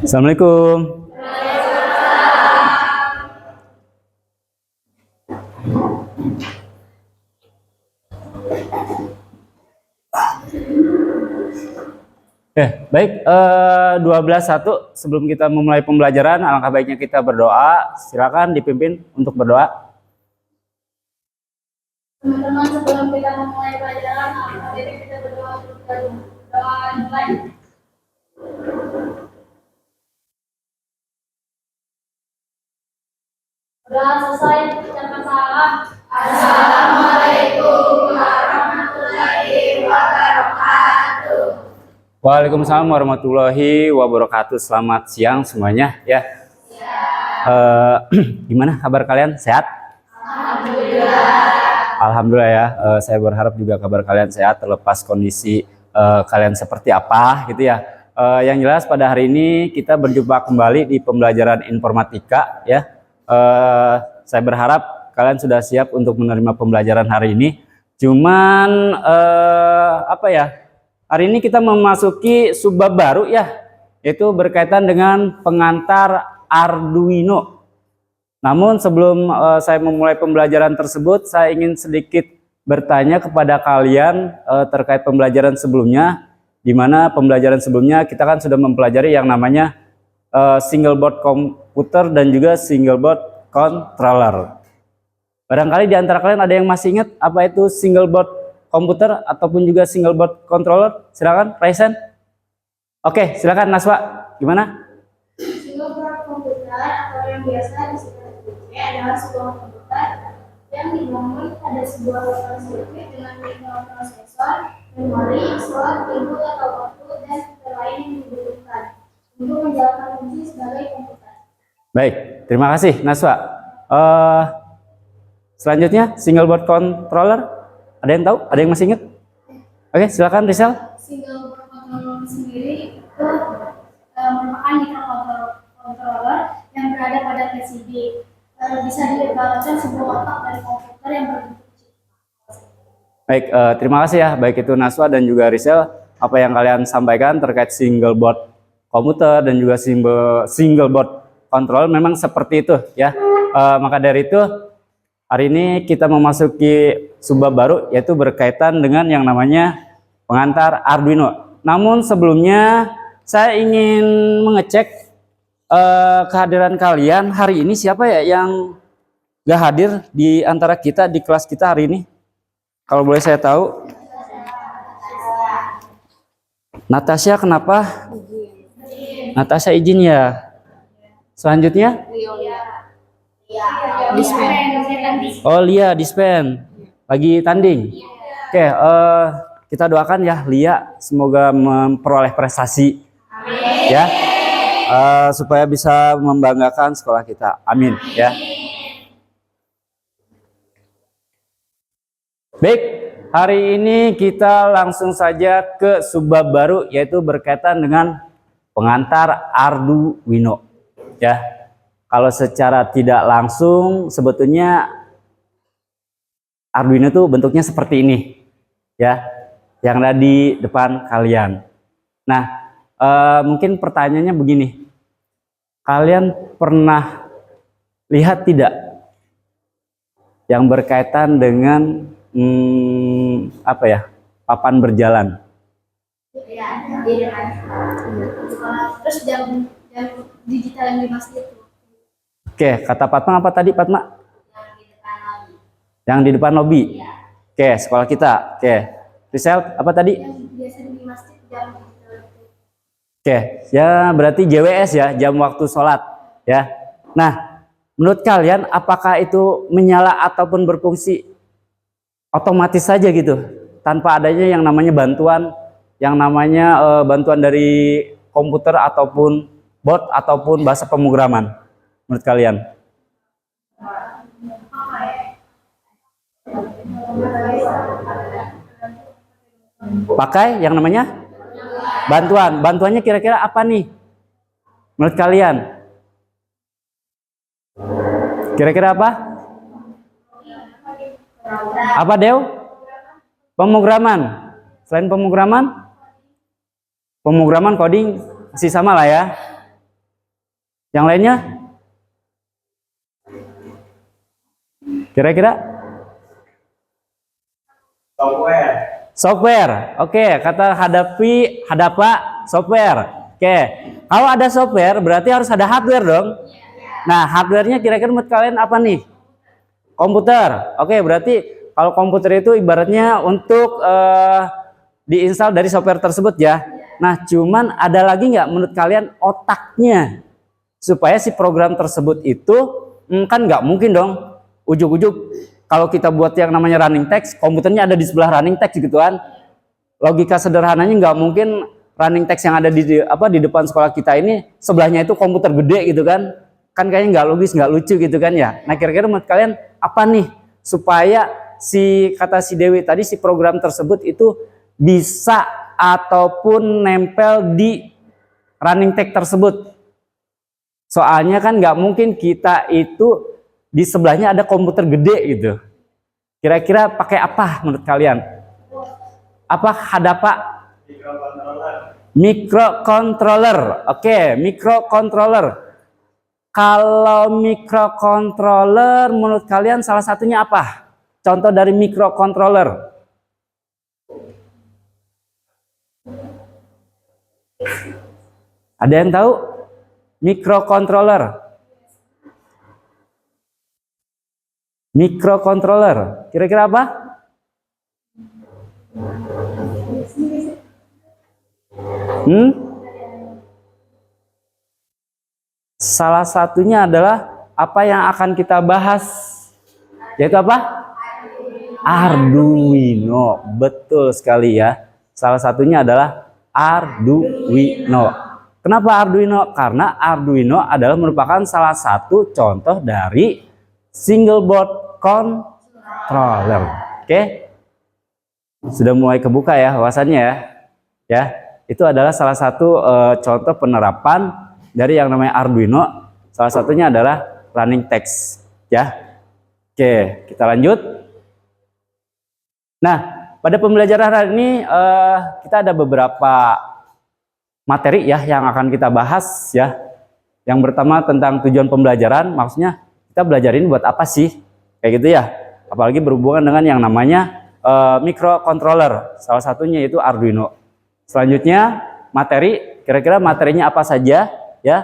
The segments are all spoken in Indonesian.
Assalamualaikum. Baik, 12.1 sebelum kita memulai pembelajaran, alangkah baiknya kita berdoa. Silakan dipimpin untuk berdoa. Teman-teman, sebelum kita memulai pelajaran, alangkah baiknya kita berdoa untuk doa mulai. Sudah selesai, ucapkan salam. Assalamualaikum warahmatullahi wabarakatuh. Waalaikumsalam warahmatullahi wabarakatuh. Selamat siang semuanya ya. Gimana kabar kalian? Sehat? Alhamdulillah ya. Saya berharap juga kabar kalian sehat terlepas kondisi kalian seperti apa gitu ya. Yang jelas pada hari ini kita berjumpa kembali di pembelajaran informatika ya. Saya berharap kalian sudah siap untuk menerima pembelajaran hari ini. Cuman hari ini kita memasuki subbab baru ya, yaitu berkaitan dengan pengantar Arduino. Namun sebelum saya memulai pembelajaran tersebut, saya ingin sedikit bertanya kepada kalian terkait pembelajaran sebelumnya, di mana pembelajaran sebelumnya kita kan sudah mempelajari yang namanya single board komputer dan juga single board controller. Barangkali di antara kalian ada yang masih ingat apa itu single board komputer ataupun juga single board controller? Silakan, Raisen. Oke, silakan Naswa. Gimana? Single board komputer atau yang biasa disebut SBC adalah sebuah komputer yang dibangun pada sebuah lokal sirkuit dengan mikroprosesor, memori, slot, input atau output, dan fitur lain yang dibutuhkan untuk menjalankan fungsi sebagai komputer. Baik, terima kasih Naswa. Selanjutnya single board controller. Ada yang tahu? Ada yang masih ingat? Oke, silakan Rizal. Single board controller sendiri itu merupakan microcontroller yang berada pada PCB. Bisa diibaratkan sebuah otak dari komputer yang berbentuk chip. Baik, terima kasih ya. Baik itu Naswa dan juga Rizal, apa yang kalian sampaikan terkait single board komputer dan juga single board controller memang seperti itu ya. Maka dari itu hari ini kita memasuki subbab baru, yaitu berkaitan dengan yang namanya pengantar Arduino. Namun sebelumnya saya ingin mengecek kehadiran kalian hari ini. Siapa ya yang gak hadir di antara kita di kelas kita hari ini? Kalau boleh saya tahu. Natasha, kenapa? Natasha izin ya. Selanjutnya? Oh, Lia dispen lagi tanding. Oke, kita doakan ya Lia semoga memperoleh prestasi. Amin. Ya, supaya bisa membanggakan sekolah kita. Amin ya. Baik, hari ini kita langsung saja ke subbab baru, yaitu berkaitan dengan pengantar Arduino ya. Kalau secara tidak langsung sebetulnya Arduino itu bentuknya seperti ini ya, yang ada di depan kalian. Nah, mungkin pertanyaannya begini, kalian pernah lihat tidak yang berkaitan dengan papan berjalan? Terus jam digital yang di masjid itu. Oke, kata Fatma apa tadi Fatma? Yang di depan lobi. Ya. Oke, sekolah kita. Oke. Rizal, apa tadi? Yang biasa di masjid jam digital itu. Oke, ya berarti JWS ya, jam waktu sholat ya. Nah, menurut kalian apakah itu menyala ataupun berfungsi otomatis saja gitu, tanpa adanya yang namanya bantuan, bantuan dari komputer ataupun bot ataupun bahasa pemrograman? Menurut kalian? Pakai yang namanya bantuan. Bantuannya kira-kira apa nih? Menurut kalian? Kira-kira apa? Apa Dew? Pemrograman. Selain pemrograman, coding masih sama lah ya. Yang lainnya? Kira-kira? Software. Oke, kata hadapa software. Oke. Kalau ada software berarti harus ada hardware dong. Nah, hardware-nya kira-kira menurut kalian apa nih? Komputer. Oke, berarti kalau komputer itu ibaratnya untuk diinstal dari software tersebut ya. Nah, cuman ada lagi nggak menurut kalian otaknya supaya si program tersebut itu kan nggak mungkin dong ujuk-ujuk kalau kita buat yang namanya running text, komputernya ada di sebelah running text gitu kan. Logika sederhananya nggak mungkin running text yang ada di depan sekolah kita ini sebelahnya itu komputer gede gitu kan. Kan kayaknya nggak logis, nggak lucu gitu kan ya. Nah, kira-kira menurut kalian apa nih supaya kata si Dewi tadi si program tersebut itu bisa ataupun nempel di running text tersebut. Soalnya kan nggak mungkin kita itu di sebelahnya ada komputer gede gitu. Kira-kira pakai apa menurut kalian? Apa hadapa? Microcontroller. Oke, microcontroller. Kalau microcontroller menurut kalian salah satunya apa? Contoh dari microcontroller. Ada yang tahu? Microcontroller. Microcontroller. Kira-kira apa? Salah satunya adalah apa yang akan kita bahas, yaitu apa? Arduino. Betul sekali ya. Salah satunya adalah Arduino. Kenapa Arduino? Karena Arduino adalah merupakan salah satu contoh dari single board controller. Oke. Sudah mulai kebuka ya wawasannya ya. Ya, itu adalah salah satu contoh penerapan dari yang namanya Arduino. Salah satunya adalah running text ya. Oke, kita lanjut. Nah, pada pembelajaran hari ini kita ada beberapa materi ya yang akan kita bahas ya. Yang pertama tentang tujuan pembelajaran, maksudnya kita belajar ini buat apa sih? Kayak gitu ya. Apalagi berhubungan dengan yang namanya microcontroller. Salah satunya yaitu Arduino. Selanjutnya materi, kira-kira materinya apa saja ya.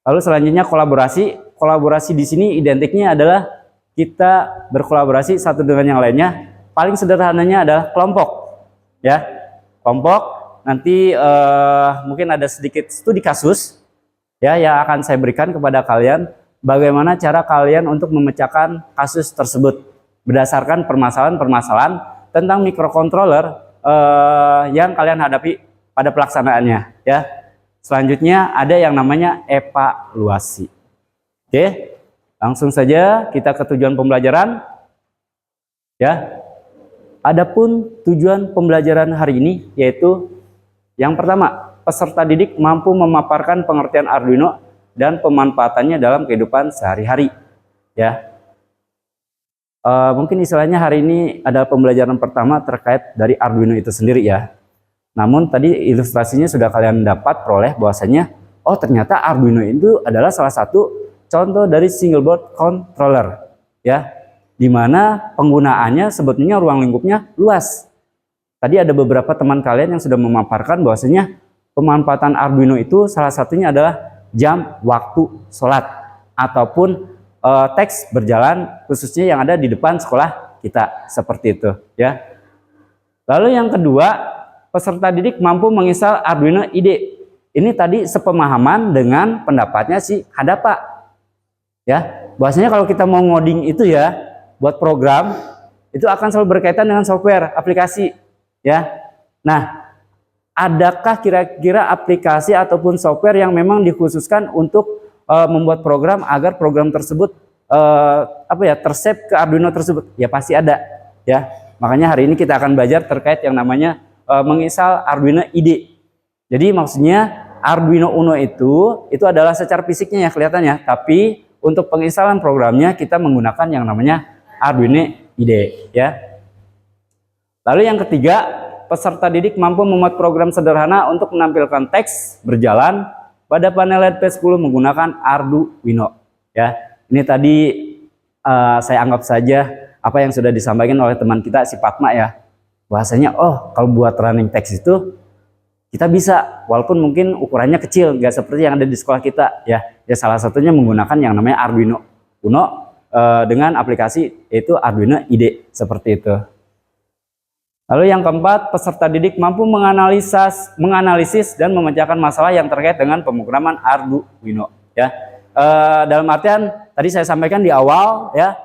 Lalu selanjutnya kolaborasi. Kolaborasi di sini identiknya adalah kita berkolaborasi satu dengan yang lainnya. Paling sederhananya adalah kelompok ya. Kelompok. Nanti mungkin ada sedikit studi kasus ya yang akan saya berikan kepada kalian bagaimana cara kalian untuk memecahkan kasus tersebut berdasarkan permasalahan-permasalahan tentang microcontroller yang kalian hadapi pada pelaksanaannya ya. Selanjutnya ada yang namanya evaluasi. Oke, langsung saja kita ke tujuan pembelajaran ya. Adapun tujuan pembelajaran hari ini yaitu yang pertama, peserta didik mampu memaparkan pengertian Arduino dan pemanfaatannya dalam kehidupan sehari-hari. Ya, mungkin istilahnya hari ini adalah pembelajaran pertama terkait dari Arduino itu sendiri ya. Namun tadi ilustrasinya sudah kalian dapat peroleh bahwasanya, oh ternyata Arduino itu adalah salah satu contoh dari single board controller, ya, dimana penggunaannya sebetulnya ruang lingkupnya luas. Tadi ada beberapa teman kalian yang sudah memaparkan bahwasanya pemanfaatan Arduino itu salah satunya adalah jam waktu sholat ataupun teks berjalan khususnya yang ada di depan sekolah kita seperti itu ya. Lalu yang kedua, peserta didik mampu menginstal Arduino IDE. Ini tadi sepemahaman dengan pendapatnya si Hadapa ya. Bahwasanya kalau kita mau ngoding itu ya buat program itu akan selalu berkaitan dengan software aplikasi. Ya, nah, adakah kira-kira aplikasi ataupun software yang memang dikhususkan untuk membuat program agar program tersebut tersave ke Arduino tersebut? Ya pasti ada, ya. Makanya hari ini kita akan belajar terkait yang namanya menginstal Arduino IDE. Jadi maksudnya Arduino Uno itu adalah secara fisiknya ya kelihatannya, tapi untuk penginstalan programnya kita menggunakan yang namanya Arduino IDE, ya. Lalu yang ketiga, peserta didik mampu membuat program sederhana untuk menampilkan teks berjalan pada panel LED P10 menggunakan Arduino. Ya, ini tadi saya anggap saja apa yang sudah disampaikan oleh teman kita si Fatma ya. Bahasanya, oh kalau buat running text itu kita bisa, walaupun mungkin ukurannya kecil, nggak seperti yang ada di sekolah kita ya. Ya salah satunya menggunakan yang namanya Arduino Uno dengan aplikasi yaitu Arduino IDE seperti itu. Lalu yang keempat, peserta didik mampu menganalisis dan memecahkan masalah yang terkait dengan pemrograman Arduino. Ya, dalam artian tadi saya sampaikan di awal, ya,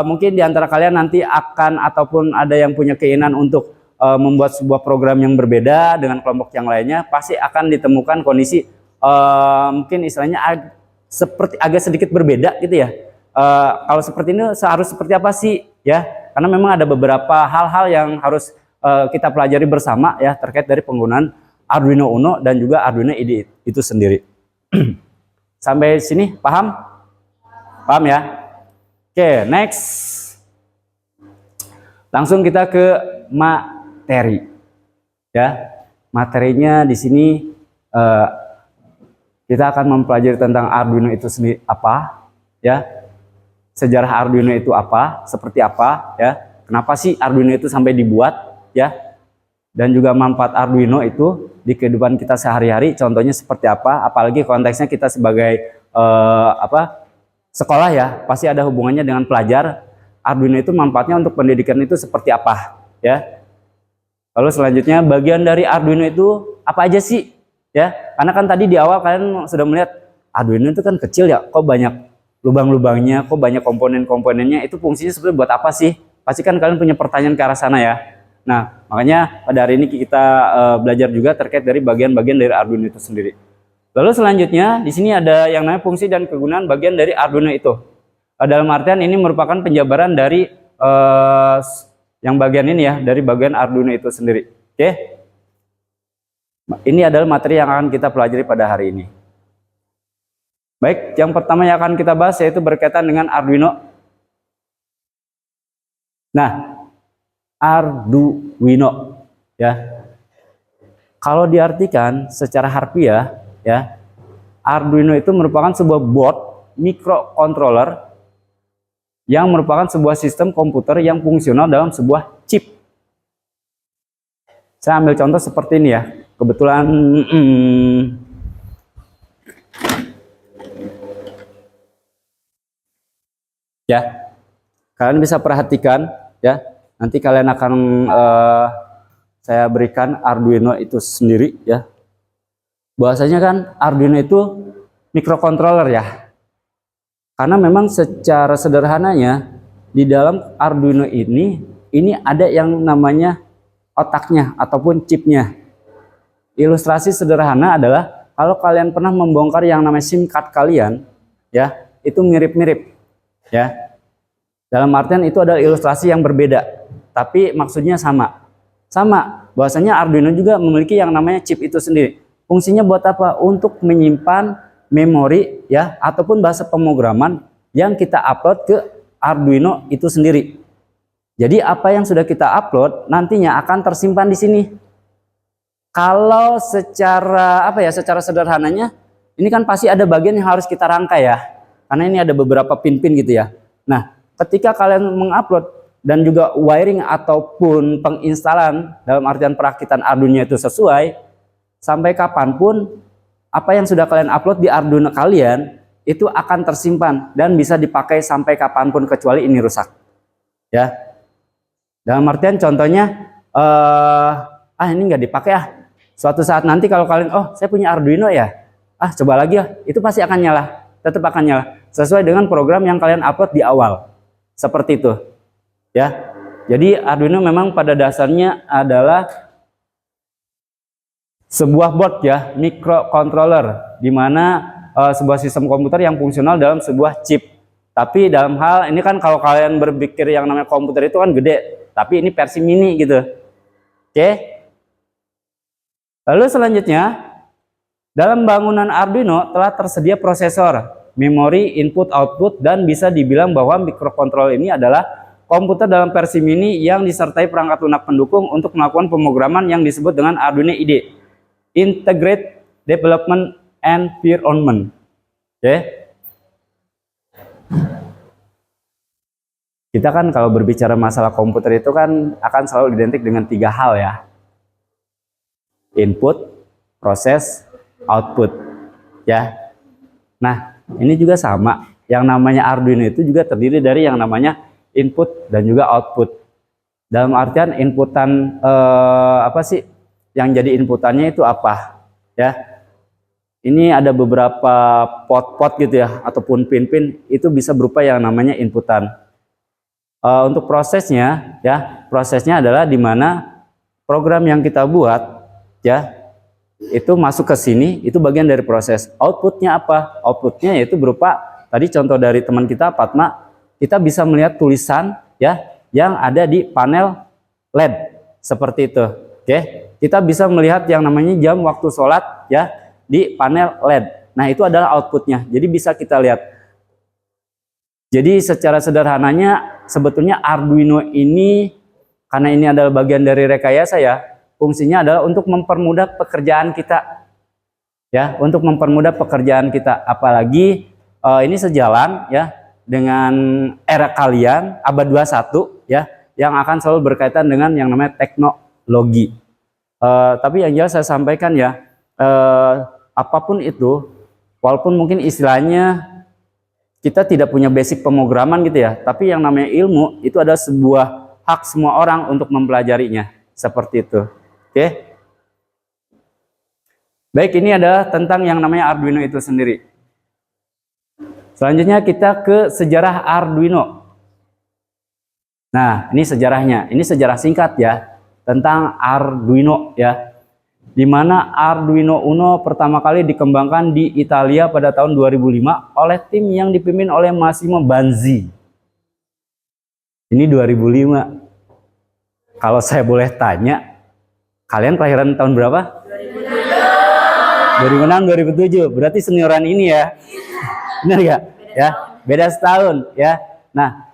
mungkin di antara kalian nanti akan ataupun ada yang punya keinginan untuk membuat sebuah program yang berbeda dengan kelompok yang lainnya, pasti akan ditemukan kondisi mungkin istilahnya seperti agak sedikit berbeda gitu ya. Kalau seperti ini harus seperti apa sih, ya? Karena memang ada beberapa hal-hal yang harus kita pelajari bersama ya terkait dari penggunaan Arduino Uno dan juga Arduino IDE itu sendiri. Sampai sini paham? Paham ya? Oke, next. Langsung kita ke materi. Ya, materinya di sini kita akan mempelajari tentang Arduino itu sendiri apa, ya. Sejarah Arduino itu apa, seperti apa, ya. Kenapa sih Arduino itu sampai dibuat? Ya, dan juga manfaat Arduino itu di kehidupan kita sehari-hari, contohnya seperti apa, apalagi konteksnya kita sebagai sekolah ya, pasti ada hubungannya dengan pelajar. Arduino itu manfaatnya untuk pendidikan itu seperti apa ya. Lalu selanjutnya bagian dari Arduino itu apa aja sih ya, karena kan tadi di awal kalian sudah melihat Arduino itu kan kecil ya, kok banyak lubang-lubangnya, kok banyak komponen-komponennya, itu fungsinya sebenarnya buat apa sih? Pasti kan kalian punya pertanyaan ke arah sana ya. Nah, makanya pada hari ini kita belajar juga terkait dari bagian-bagian dari Arduino itu sendiri. Lalu selanjutnya di sini ada yang namanya fungsi dan kegunaan bagian dari Arduino itu. Dalam artian ini merupakan penjabaran dari yang bagian ini ya, dari bagian Arduino itu sendiri. Oke. Ini adalah materi yang akan kita pelajari pada hari ini. Baik, yang pertama yang akan kita bahas yaitu berkaitan dengan Arduino. Nah, Arduino ya. Kalau diartikan secara harfiah ya, Arduino itu merupakan sebuah board microcontroller yang merupakan sebuah sistem komputer yang fungsional dalam sebuah chip. Saya ambil contoh seperti ini ya. Kebetulan ya, kalian bisa perhatikan ya. Nanti kalian akan saya berikan Arduino itu sendiri ya. Bahwasanya kan Arduino itu microcontroller ya. Karena memang secara sederhananya di dalam Arduino ini ada yang namanya otaknya ataupun chipnya. Ilustrasi sederhana adalah kalau kalian pernah membongkar yang namanya SIM card kalian ya, itu mirip-mirip ya. Dalam artian itu adalah ilustrasi yang berbeda. Tapi maksudnya sama. Sama, bahwasanya Arduino juga memiliki yang namanya chip itu sendiri. Fungsinya buat apa? Untuk menyimpan memori ya, ataupun bahasa pemrograman yang kita upload ke Arduino itu sendiri. Jadi apa yang sudah kita upload nantinya akan tersimpan di sini. Kalau secara secara sederhananya, ini kan pasti ada bagian yang harus kita rangkai ya. Karena ini ada beberapa pin-pin gitu ya. Nah, ketika kalian mengupload dan juga wiring ataupun penginstalan dalam artian perakitan Arduino itu sesuai, sampai kapanpun apa yang sudah kalian upload di Arduino kalian itu akan tersimpan dan bisa dipakai sampai kapanpun kecuali ini rusak ya. Dalam artian contohnya ini nggak dipakai suatu saat nanti kalau kalian saya punya Arduino ya, coba lagi itu pasti akan nyala, tetap akan nyala sesuai dengan program yang kalian upload di awal seperti itu ya. Jadi Arduino memang pada dasarnya adalah sebuah board ya, microcontroller, di mana sebuah sistem komputer yang fungsional dalam sebuah chip. Tapi dalam hal ini kan kalau kalian berpikir yang namanya komputer itu kan gede, tapi ini versi mini gitu. Oke. Lalu selanjutnya, dalam bangunan Arduino telah tersedia prosesor, memori, input, output, dan bisa dibilang bahwa microcontroller ini adalah komputer dalam versi mini yang disertai perangkat lunak pendukung untuk melakukan pemrograman yang disebut dengan Arduino IDE, Integrated Development Environment. Oke. Kita kan kalau berbicara masalah komputer itu kan akan selalu identik dengan 3 hal ya. Input, proses, output. Ya. Nah, ini juga sama. Yang namanya Arduino itu juga terdiri dari yang namanya input dan juga output. Dalam artian inputan apa sih? Yang jadi inputannya itu apa? Ya. Ini ada beberapa pot-pot gitu ya, ataupun pin-pin itu bisa berupa yang namanya inputan. Untuk prosesnya, ya, prosesnya adalah di mana program yang kita buat, ya, itu masuk ke sini, itu bagian dari proses. Outputnya apa? Outputnya yaitu berupa tadi contoh dari teman kita Fatma, kita bisa melihat tulisan, ya, yang ada di panel LED seperti itu. Oke, kita bisa melihat yang namanya jam waktu sholat, ya, di panel LED. Nah, itu adalah outputnya. Jadi bisa kita lihat. Jadi secara sederhananya sebetulnya Arduino ini, karena ini adalah bagian dari rekayasa ya, fungsinya adalah untuk mempermudah pekerjaan kita. Ya, untuk mempermudah pekerjaan kita. Apalagi ini sejalan ya dengan era kalian abad 21 ya, yang akan selalu berkaitan dengan yang namanya teknologi. Tapi yang jelas saya sampaikan ya, apapun itu, walaupun mungkin istilahnya kita tidak punya basic pemrograman gitu ya, tapi yang namanya ilmu itu adalah sebuah hak semua orang untuk mempelajarinya, seperti itu. Oke. Baik, ini adalah tentang yang namanya Arduino itu sendiri. Selanjutnya kita ke sejarah Arduino. Nah, ini sejarahnya. Ini sejarah singkat ya tentang Arduino ya. Di mana Arduino Uno pertama kali dikembangkan di Italia pada tahun 2005 oleh tim yang dipimpin oleh Massimo Banzi. Ini 2005. Kalau saya boleh tanya, kalian kelahiran tahun berapa? 2006, 2007. Berarti senioran ini ya. Benar gak? Ya, beda setahun ya. Nah,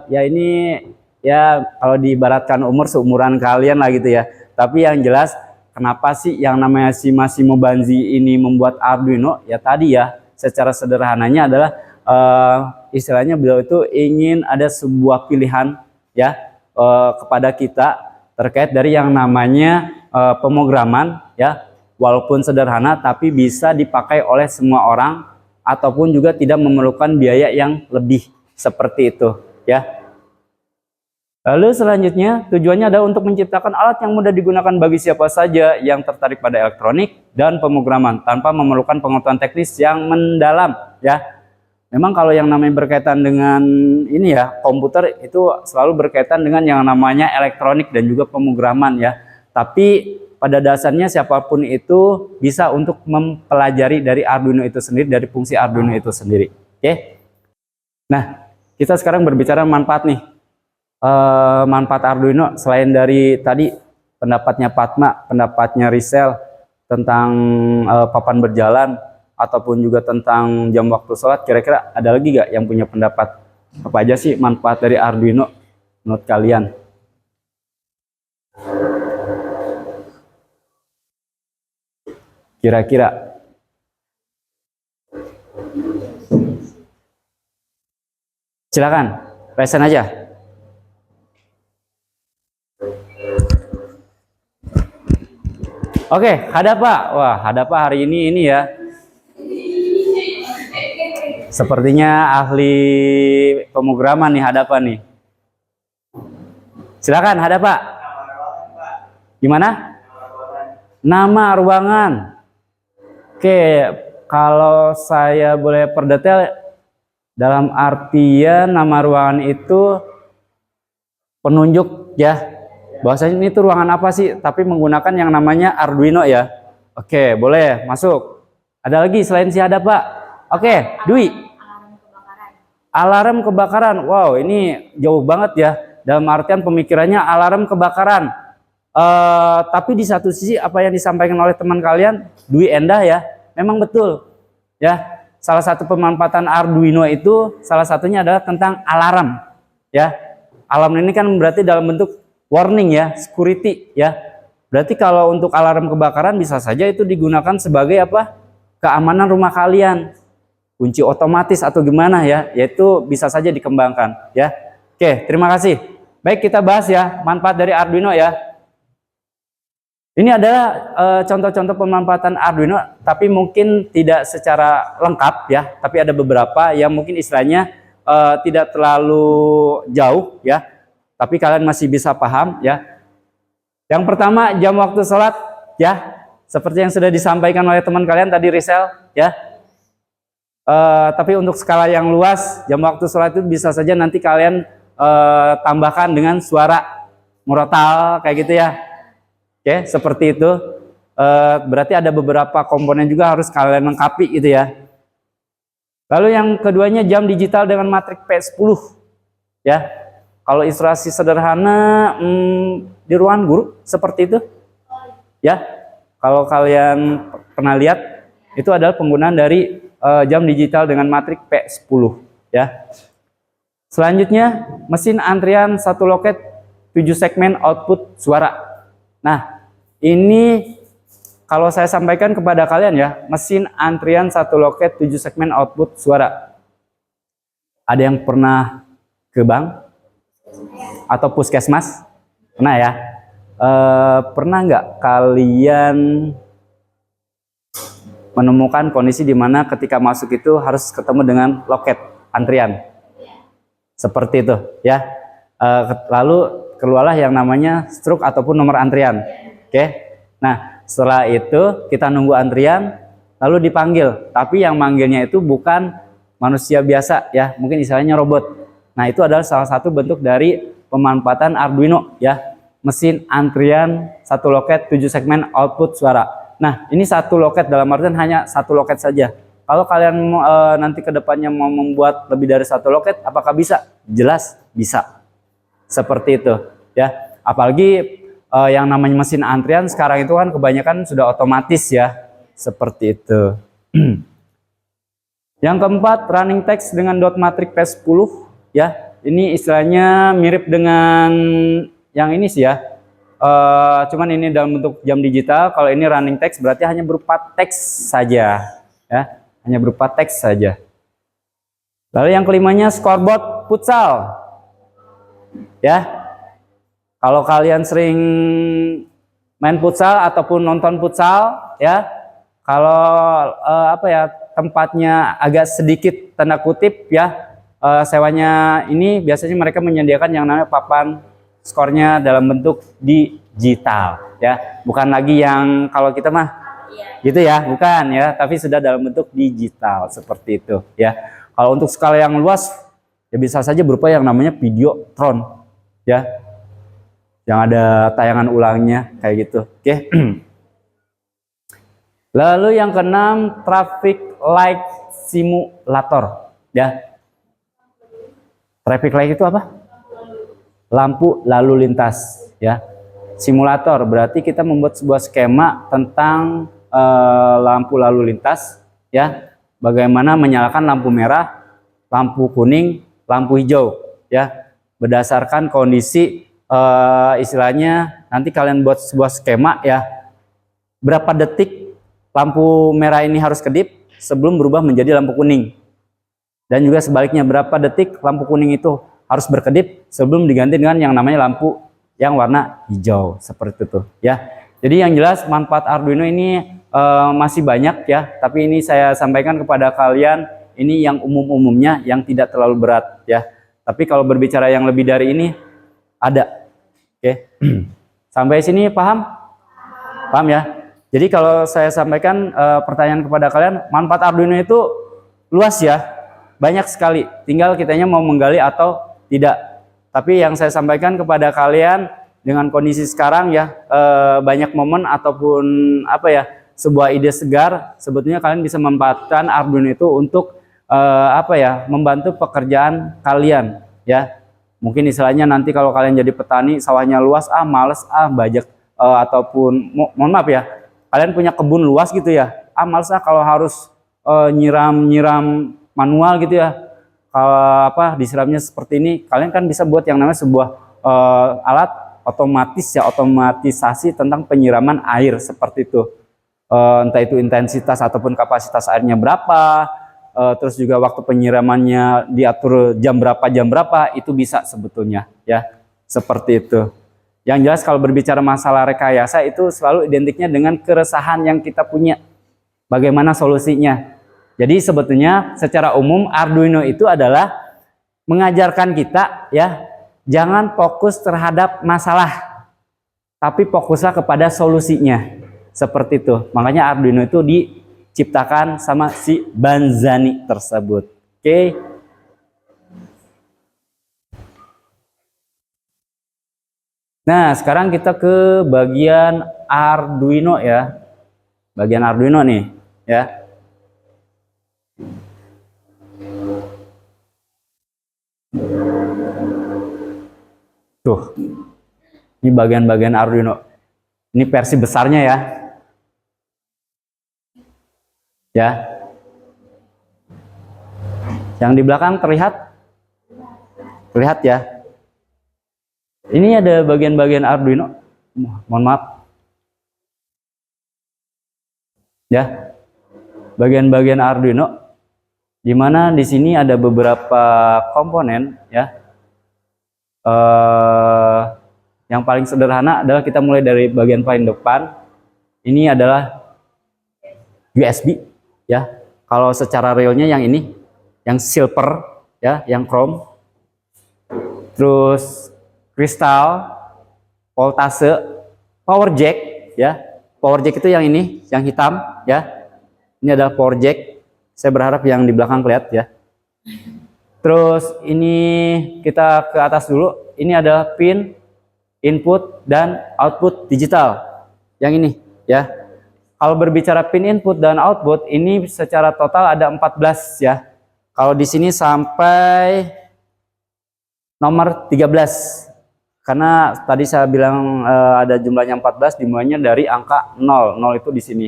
ya ini ya kalau diibaratkan umur seumuran kalian lah gitu ya. Tapi yang jelas, kenapa sih yang namanya si Massimo Banzi ini membuat Arduino? Ya tadi ya, secara sederhananya adalah istilahnya beliau itu ingin ada sebuah pilihan ya kepada kita terkait dari yang namanya pemrograman ya, walaupun sederhana tapi bisa dipakai oleh semua orang ataupun juga tidak memerlukan biaya yang lebih, seperti itu ya. Lalu selanjutnya tujuannya adalah untuk menciptakan alat yang mudah digunakan bagi siapa saja yang tertarik pada elektronik dan pemrograman tanpa memerlukan pengetahuan teknis yang mendalam ya. Memang kalau yang namanya berkaitan dengan ini ya, komputer itu selalu berkaitan dengan yang namanya elektronik dan juga pemrograman ya. Tapi pada dasarnya siapapun itu bisa untuk mempelajari dari Arduino itu sendiri, dari fungsi Arduino itu sendiri. Oke. Nah, kita sekarang berbicara manfaat nih. Manfaat Arduino selain dari tadi pendapatnya Fatma, pendapatnya Rizal tentang papan berjalan ataupun juga tentang jam waktu sholat, kira-kira ada lagi gak yang punya pendapat apa aja sih manfaat dari Arduino menurut kalian? Kira-kira silakan, present aja. Oke, Hadapa. Wah, Hadapa hari ini ya. Sepertinya ahli pemrograman nih Hadapa nih. Silakan Hadapa. Gimana? Nama ruangan. Oke, kalau saya boleh perdetail, dalam artian nama ruangan itu penunjuk ya. Bahwasanya ini tuh ruangan apa sih, tapi menggunakan yang namanya Arduino ya. Oke, boleh masuk. Ada lagi selain si ada Pak? Oke, Dwi. Alarm kebakaran. Wow, ini jauh banget ya. Dalam artian pemikirannya alarm kebakaran. Tapi di satu sisi apa yang disampaikan oleh teman kalian, Dwi Endah ya, memang betul. Ya, salah satu pemanfaatan Arduino itu salah satunya adalah tentang alarm. Ya. alarm ini kan berarti dalam bentuk warning ya, security ya. Berarti kalau untuk alarm kebakaran bisa saja itu digunakan sebagai apa? Keamanan rumah kalian. Kunci otomatis atau gimana ya, yaitu bisa saja dikembangkan ya. Oke, terima kasih. Baik, kita bahas ya manfaat dari Arduino ya. Ini adalah contoh-contoh pemanfaatan Arduino, tapi mungkin tidak secara lengkap ya, tapi ada beberapa yang mungkin istilahnya tidak terlalu jauh ya, tapi kalian masih bisa paham ya. Yang pertama, jam waktu sholat ya, seperti yang sudah disampaikan oleh teman kalian tadi, Rizal ya. Tapi untuk skala yang luas, jam waktu sholat itu bisa saja nanti kalian tambahkan dengan suara murotal kayak gitu ya. Oke, seperti itu. Berarti ada beberapa komponen juga harus kalian lengkapi gitu ya. Lalu yang keduanya, jam digital dengan matrik P10 ya. Kalau ilustrasi sederhana di ruangan guru seperti itu ya. Kalau kalian pernah lihat, itu adalah penggunaan dari jam digital dengan matrik P10 ya. Selanjutnya, mesin antrian 1 loket 7 segmen output suara. Nah, ini kalau saya sampaikan kepada kalian ya, mesin antrian 1 loket 7 segmen output suara. Ada yang pernah ke bank atau puskesmas? Pernah ya? Pernah nggak kalian menemukan kondisi di mana ketika masuk itu harus ketemu dengan loket antrian? Seperti itu ya. Lalu keluarlah yang namanya struk ataupun nomor antrian. Oke. Nah, setelah itu kita nunggu antrian lalu dipanggil, tapi yang manggilnya itu bukan manusia biasa ya, mungkin istilahnya robot. Nah, itu adalah salah satu bentuk dari pemanfaatan Arduino ya. Mesin antrian 1 loket 7 segmen output suara. Nah, ini 1 loket dalam artian hanya 1 loket saja. Kalau kalian nanti kedepannya mau membuat lebih dari 1 loket, apakah bisa? Jelas bisa. Seperti itu ya. Apalagi yang namanya mesin antrian sekarang itu kan kebanyakan sudah otomatis ya. Seperti itu. Yang keempat, running text dengan dot matrix P10 ya. Ini istilahnya mirip dengan yang ini sih ya. Cuman ini dalam bentuk jam digital. Kalau ini running text berarti hanya berupa teks saja ya. Hanya berupa teks saja. Lalu yang kelimanya, scoreboard futsal. Ya, kalau kalian sering main futsal ataupun nonton futsal, ya, kalau apa ya, tempatnya agak sedikit tanda kutip ya, sewanya ini biasanya mereka menyediakan yang namanya papan skornya dalam bentuk digital, ya, bukan lagi yang kalau kita mah, gitu ya, bukan ya, tapi sudah dalam bentuk digital seperti itu, ya. Kalau untuk skala yang luas, ya bisa saja berupa yang namanya videotron. Ya, yang ada tayangan ulangnya kayak gitu. Oke. Lalu yang keenam, traffic light simulator. Ya, traffic light itu apa? Lampu lalu lintas. Ya, simulator berarti kita membuat sebuah skema tentang lampu lalu lintas. Ya, bagaimana menyalakan lampu merah, lampu kuning, lampu hijau. Ya. Berdasarkan kondisi istilahnya nanti kalian buat sebuah skema ya, berapa detik lampu merah ini harus kedip sebelum berubah menjadi lampu kuning, dan juga sebaliknya berapa detik lampu kuning itu harus berkedip sebelum diganti dengan yang namanya lampu yang warna hijau, seperti itu ya. Jadi yang jelas manfaat Arduino ini masih banyak ya, tapi ini saya sampaikan kepada kalian ini yang umum-umumnya, yang tidak terlalu berat ya. Tapi kalau berbicara yang lebih dari ini ada. Oke. Sampai sini paham? Paham ya? Jadi kalau saya sampaikan pertanyaan kepada kalian, manfaat Arduino itu luas ya. Banyak sekali. Tinggal kitanya mau menggali atau tidak. Tapi yang saya sampaikan kepada kalian dengan kondisi sekarang ya, banyak momen ataupun apa ya, sebuah ide segar, sebetulnya kalian bisa memanfaatkan Arduino itu untuk apa ya, membantu pekerjaan kalian ya. Mungkin istilahnya nanti kalau kalian jadi petani, sawahnya luas, males bajak, ataupun mohon maaf ya, kalian punya kebun luas gitu ya, males kalau harus nyiram manual gitu ya. kalau disiramnya seperti ini, kalian kan bisa buat yang namanya sebuah alat otomatis ya, otomatisasi tentang penyiraman air seperti itu. Entah itu intensitas ataupun kapasitas airnya berapa, terus juga waktu penyiramannya diatur jam berapa itu bisa sebetulnya ya, seperti itu. Yang jelas kalau berbicara masalah rekayasa itu selalu identiknya dengan keresahan yang kita punya, bagaimana solusinya. Jadi sebetulnya secara umum Arduino itu adalah mengajarkan kita ya, jangan fokus terhadap masalah, tapi fokuslah kepada solusinya. Seperti itu. Makanya Arduino itu diciptakan sama si Banzani tersebut. Oke. Nah, sekarang kita ke bagian Arduino ya. Bagian Arduino nih, ya. Tuh. Ini bagian-bagian Arduino. Ini versi besarnya ya. Ya. Yang di belakang terlihat? Terlihat ya. Ini ada bagian-bagian Arduino. Mohon maaf. Ya. Bagian-bagian Arduino di mana di sini ada beberapa komponen ya. Yang paling sederhana adalah kita mulai dari bagian paling depan. Ini adalah USB ya. Kalau secara realnya yang ini, yang silver ya, yang chrome. Terus kristal, voltase, power jack ya. Power jack itu yang ini, yang hitam ya. Ini adalah power jack. Saya berharap yang di belakang kelihatan ya. Terus ini kita ke atas dulu. Ini adalah pin input dan output digital. Yang ini ya. Kalau berbicara pin input dan output, ini secara total ada 14 ya. Kalau di sini sampai nomor 13. Karena tadi saya bilang ada jumlahnya 14, dimulainya dari angka 0. 0 itu di sini.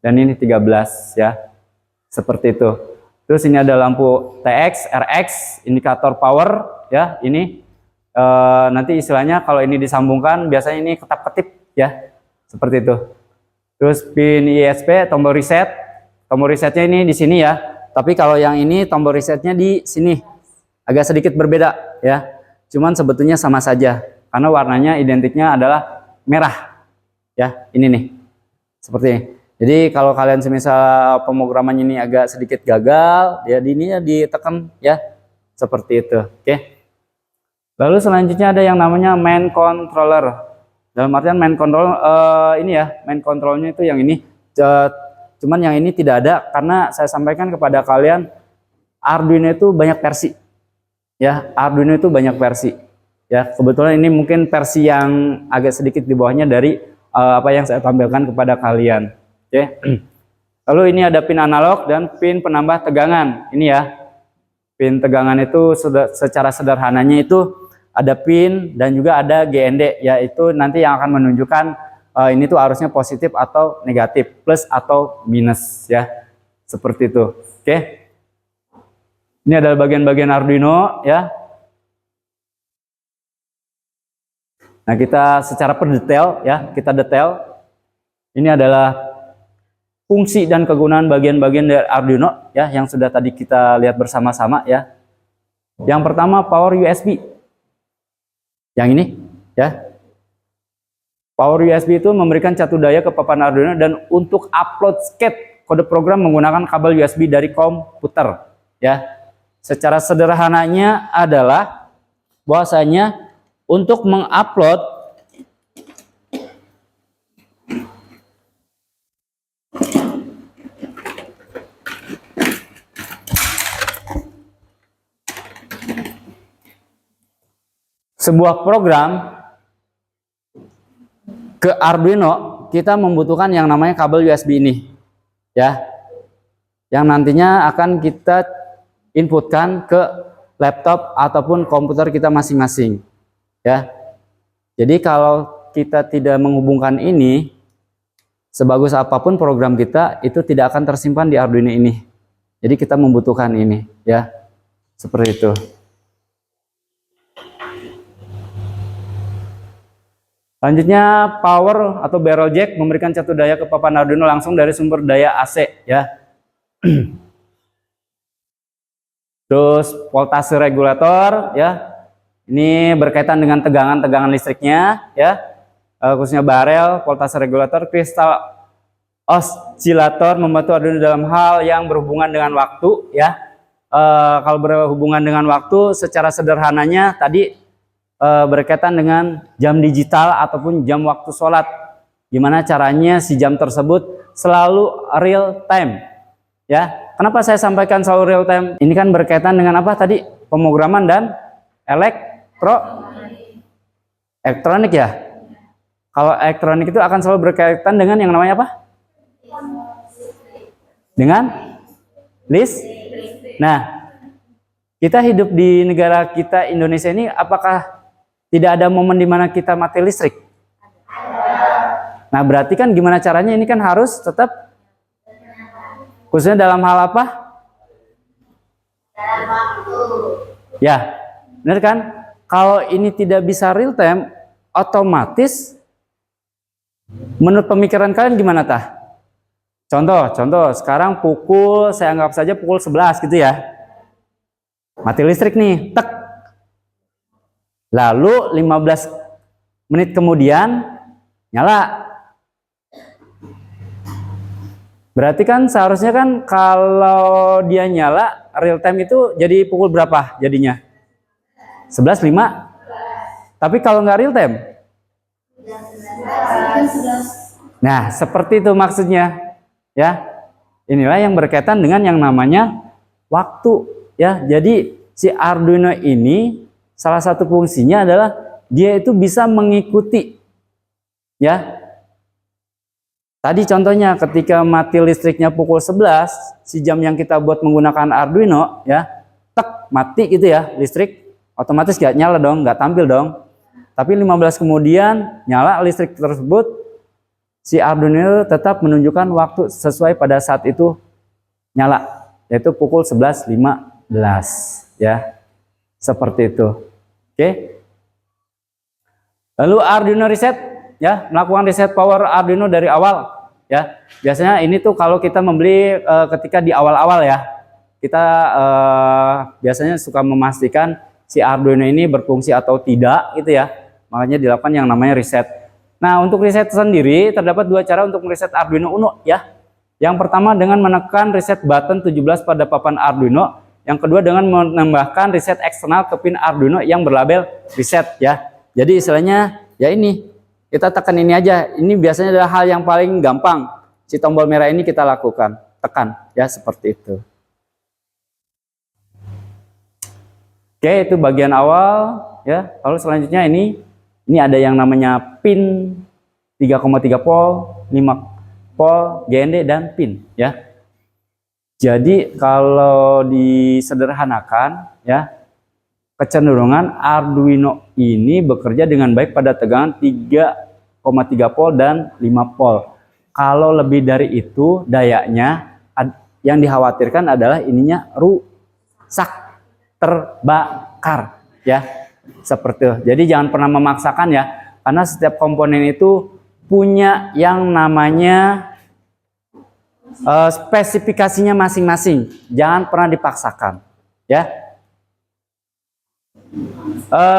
Dan ini 13 ya. Seperti itu. Terus ini ada lampu TX, RX, indikator power ya, ini nanti istilahnya kalau ini disambungkan biasanya ini ketap-ketip ya. Seperti itu. Terus pin ISP, tombol reset. Tombol resetnya ini di sini ya. Tapi kalau yang ini tombol resetnya di sini. Agak sedikit berbeda ya. Cuman sebetulnya sama saja. Karena warnanya identiknya adalah merah. Ya, ini nih. Seperti ini. Jadi kalau kalian semisal pemrogramannya ini agak sedikit gagal, ya ini ya ditekan ya. Seperti itu. Oke. Lalu selanjutnya ada yang namanya main controller. Dalam artian main control ini ya, main controlnya itu yang ini. Cuman yang ini tidak ada karena saya sampaikan kepada kalian Arduino itu banyak versi. Ya, Arduino itu banyak versi. Ya, kebetulan ini mungkin versi yang agak sedikit di bawahnya dari apa yang saya tampilkan kepada kalian. Oke. Lalu ini ada pin analog dan pin penambah tegangan. Ini ya. Pin tegangan itu secara sederhananya itu ada pin dan juga ada GND, yaitu nanti yang akan menunjukkan ini tuh arusnya positif atau negatif, plus atau minus ya. Seperti itu. Oke. Ini adalah bagian-bagian Arduino ya. Nah, kita secara perdetail ya, kita detail. Ini adalah fungsi dan kegunaan bagian-bagian dari Arduino ya yang sudah tadi kita lihat bersama-sama ya. Yang pertama power USB. Yang ini ya. Power USB itu memberikan catu daya ke papan Arduino dan untuk upload skate kode program menggunakan kabel USB dari komputer ya. Secara sederhananya adalah bahwasanya untuk mengupload sebuah program ke Arduino, kita membutuhkan yang namanya kabel USB ini ya, yang nantinya akan kita inputkan ke laptop ataupun komputer kita masing-masing ya. Jadi kalau kita tidak menghubungkan ini, sebagus apapun program kita itu tidak akan tersimpan di Arduino ini. Jadi kita membutuhkan ini ya. Seperti itu. Selanjutnya power atau barrel jack memberikan satu daya ke papan Arduino langsung dari sumber daya AC ya. Terus voltase regulator ya. Ini berkaitan dengan tegangan listriknya ya. Khususnya barel, voltase regulator, kristal oscillator membantu Arduino dalam hal yang berhubungan dengan waktu ya. Kalau berhubungan dengan waktu secara sederhananya tadi berkaitan dengan jam digital ataupun jam waktu sholat. Gimana caranya si jam tersebut selalu real time ya. Kenapa saya sampaikan selalu real time? Ini kan berkaitan dengan apa tadi? Pemrograman dan elektronik ya. Kalau elektronik itu akan selalu berkaitan dengan yang namanya apa? Dengan Nah, kita hidup di negara kita Indonesia ini, apakah tidak ada momen di mana kita mati listrik? Nah, berarti kan gimana caranya ini kan harus tetap, khususnya dalam hal apa? Dalam waktu. Ya, benar kan? Kalau ini tidak bisa real time, otomatis menurut pemikiran kalian gimana tah? Contoh, sekarang saya anggap saja pukul 11 gitu ya. Mati listrik nih, tek. Lalu 15 menit kemudian nyala. Berarti kan seharusnya kan kalau dia nyala real time itu jadi pukul berapa jadinya? 11.05. Tapi kalau nggak real time? Nah, seperti itu maksudnya. Ya, inilah yang berkaitan dengan yang namanya waktu. Ya, jadi si Arduino ini salah satu fungsinya adalah dia itu bisa mengikuti. Ya, tadi contohnya ketika mati listriknya pukul 11, si jam yang kita buat menggunakan Arduino, ya, tek mati gitu ya listrik, otomatis gak nyala dong, gak tampil dong. Tapi 15 kemudian nyala listrik tersebut, si Arduino tetap menunjukkan waktu sesuai pada saat itu nyala, yaitu pukul 11.15 ya, seperti itu. Oke. Lalu Arduino reset ya, melakukan reset power Arduino dari awal ya. Biasanya ini tuh kalau kita membeli ketika di awal-awal ya, kita biasanya suka memastikan si Arduino ini berfungsi atau tidak gitu ya. Makanya dilakukan yang namanya reset. Nah, untuk reset sendiri terdapat dua cara untuk mereset Arduino Uno ya. Yang pertama dengan menekan reset button 17 pada papan Arduino. Yang kedua dengan menambahkan reset eksternal ke pin Arduino yang berlabel reset ya. Jadi istilahnya ya ini, kita tekan ini aja. Ini biasanya adalah hal yang paling gampang. Si tombol merah ini kita lakukan, tekan ya, seperti itu. Oke, itu bagian awal ya. Lalu selanjutnya ini ada yang namanya pin 3,3 volt, 5 volt, GND dan pin ya. Jadi kalau disederhanakan ya, kecenderungan Arduino ini bekerja dengan baik pada tegangan 3,3 volt dan 5 volt. Kalau lebih dari itu dayanya, yang dikhawatirkan adalah ininya rusak, terbakar ya, seperti itu. Jadi jangan pernah memaksakan ya, karena setiap komponen itu punya yang namanya spesifikasinya masing-masing. Jangan pernah dipaksakan ya.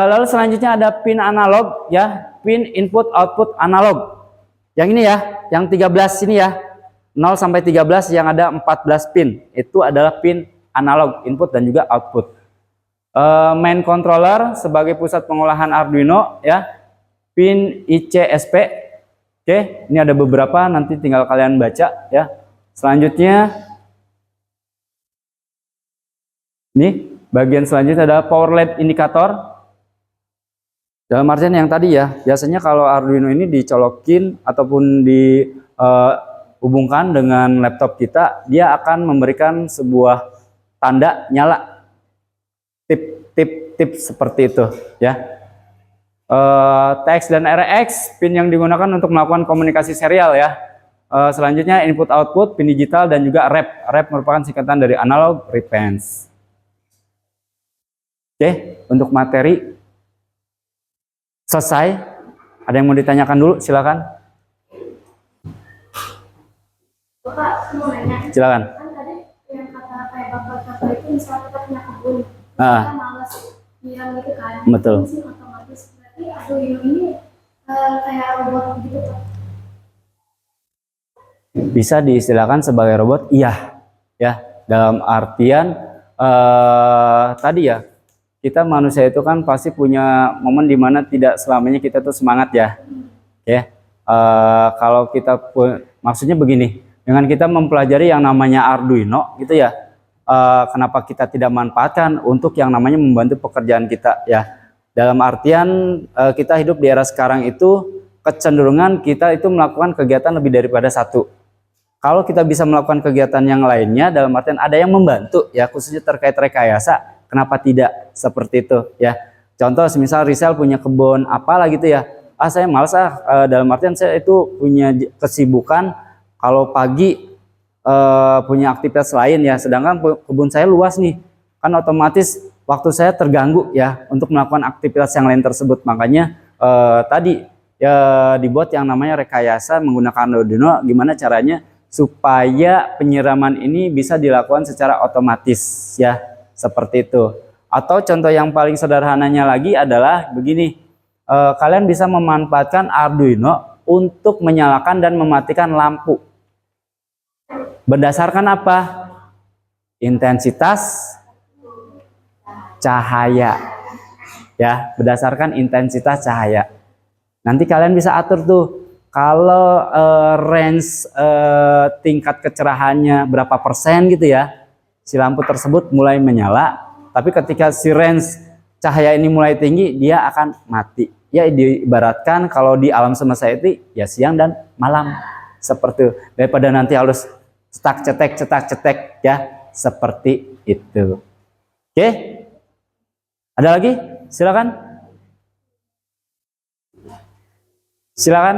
Lalu selanjutnya ada pin analog ya, pin input output analog. Yang ini ya, yang 13 ini ya, 0 sampai 13 yang ada 14 pin. Itu adalah pin analog input dan juga output. Main controller sebagai pusat pengolahan Arduino ya, pin ICSP. Oke, ini ada beberapa, nanti tinggal kalian baca ya. Selanjutnya ini bagian selanjutnya adalah power LED indikator. Dalam artian yang tadi ya, biasanya kalau Arduino ini dicolokin ataupun dihubungkan dengan laptop kita, dia akan memberikan sebuah tanda nyala, tip seperti itu ya. TX dan RX pin yang digunakan untuk melakukan komunikasi serial ya. Selanjutnya input output pin digital dan juga rep. Rep merupakan singkatan dari analog reference. Oke, untuk materi selesai. Ada yang mau ditanyakan dulu? Silakan. Bapak mau nanya. Silakan. Kan tadi yang kata kayak bapak itu misalnya kita punya kebun, Ah, kita malas nyiram gitu kan. betul. Mesin otomatis. Berarti Arduino ini kayak robot gitu Pak. Bisa diistilahkan sebagai robot, iya, ya. Dalam artian tadi ya, kita manusia itu kan pasti punya momen dimana tidak selamanya kita tuh semangat ya. Oke, kalau kita maksudnya begini, dengan kita mempelajari yang namanya Arduino gitu ya, kenapa kita tidak manfaatkan untuk yang namanya membantu pekerjaan kita ya. Dalam artian kita hidup di era sekarang itu kecenderungan kita itu melakukan kegiatan lebih daripada satu. Kalau kita bisa melakukan kegiatan yang lainnya, dalam artian ada yang membantu ya, khususnya terkait rekayasa, kenapa tidak seperti itu ya. Contoh semisal Rizal punya kebun apalah gitu ya, saya malas dalam artian saya itu punya kesibukan, kalau pagi punya aktivitas lain ya, sedangkan kebun saya luas nih, kan otomatis waktu saya terganggu ya untuk melakukan aktivitas yang lain tersebut. Makanya tadi ya dibuat yang namanya rekayasa menggunakan Arduino, gimana caranya supaya penyiraman ini bisa dilakukan secara otomatis ya, seperti itu. Atau contoh yang paling sederhananya lagi adalah begini, kalian bisa memanfaatkan Arduino untuk menyalakan dan mematikan lampu. Berdasarkan apa? Intensitas cahaya ya, berdasarkan intensitas cahaya. Nanti kalian bisa atur tuh, kalau range tingkat kecerahannya berapa persen gitu ya, si lampu tersebut mulai menyala. Tapi ketika si range cahaya ini mulai tinggi, dia akan mati. Ya diibaratkan kalau di alam semesta itu ya siang dan malam, seperti itu. Daripada nanti harus cetak cetek ya, seperti itu. Oke, ada lagi? Silakan. Silakan.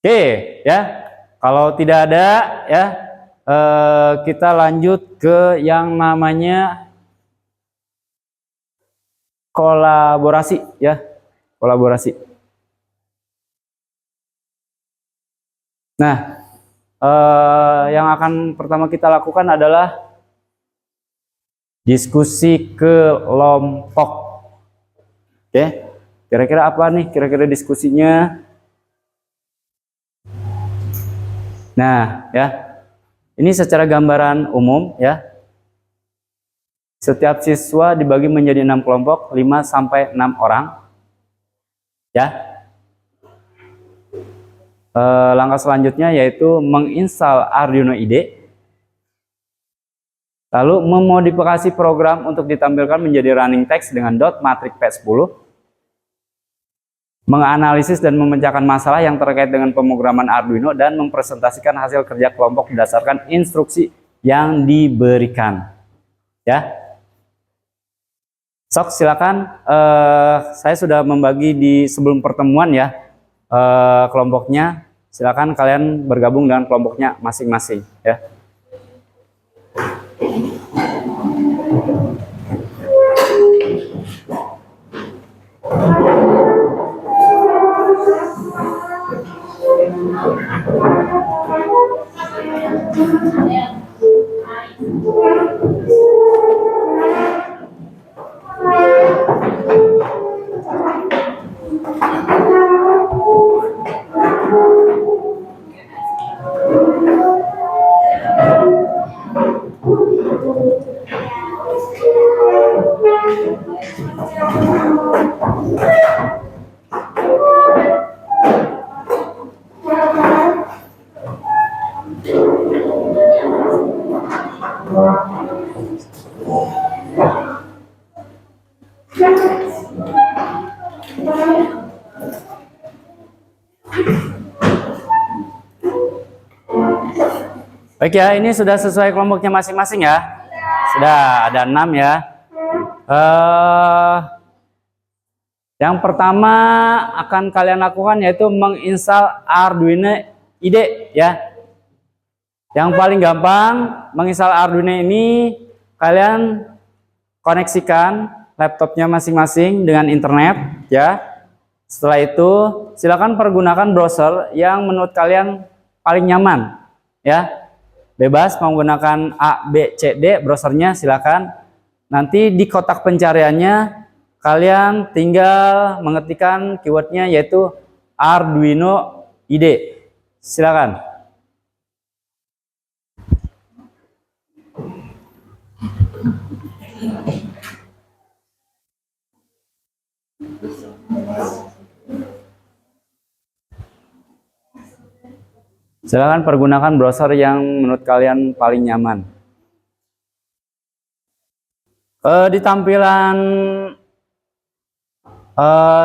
Oke, ya. Kalau tidak ada, ya, kita lanjut ke yang namanya kolaborasi, ya, kolaborasi. Nah, yang akan pertama kita lakukan adalah diskusi kelompok. Oke, kira-kira apa nih? Kira-kira diskusinya? Nah, ya, ini secara gambaran umum ya. Setiap siswa dibagi menjadi 6 kelompok, 5 sampai 6 orang. Ya. Langkah selanjutnya yaitu menginstal Arduino IDE. Lalu memodifikasi program untuk ditampilkan menjadi running text dengan .matrix P10. Menganalisis dan memecahkan masalah yang terkait dengan pemrograman Arduino dan mempresentasikan hasil kerja kelompok berdasarkan instruksi yang diberikan. Ya. Sok silakan, saya sudah membagi di sebelum pertemuan ya kelompoknya. Silakan kalian bergabung dengan kelompoknya masing-masing ya. Baik ya, ini sudah sesuai kelompoknya masing-masing ya. Sudah ada 6 ya. Yang pertama akan kalian lakukan yaitu menginstal Arduino IDE ya. Yang paling gampang menginstal Arduino ini, kalian koneksikan laptopnya masing-masing dengan internet ya. Setelah itu silakan pergunakan browser yang menurut kalian paling nyaman ya. Bebas menggunakan A, B, C, D browsernya silakan. Nanti di kotak pencariannya kalian tinggal mengetikkan keywordnya yaitu Arduino IDE. Silakan. Silakan pergunakan browser yang menurut kalian paling nyaman. Di tampilan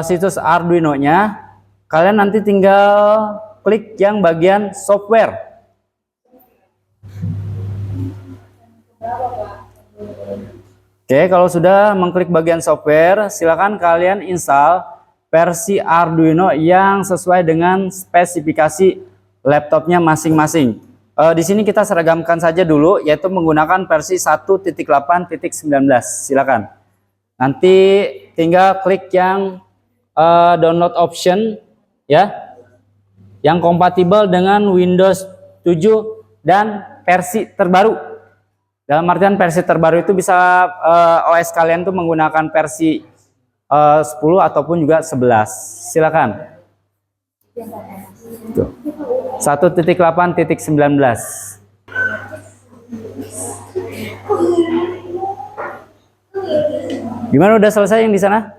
situs Arduino-nya, kalian nanti tinggal klik yang bagian software. Oke, kalau sudah mengklik bagian software, silakan kalian install versi Arduino yang sesuai dengan spesifikasi laptopnya masing-masing. Di sini kita seragamkan saja dulu, yaitu menggunakan versi 1.8.19. Silakan. Nanti tinggal klik yang download option ya, yang kompatibel dengan Windows 7 dan versi terbaru. Dalam artian versi terbaru itu bisa OS kalian tuh menggunakan versi 10 ataupun juga 11. Silakan. Tuh. 1.8.19. Gimana, udah selesai yang di sana?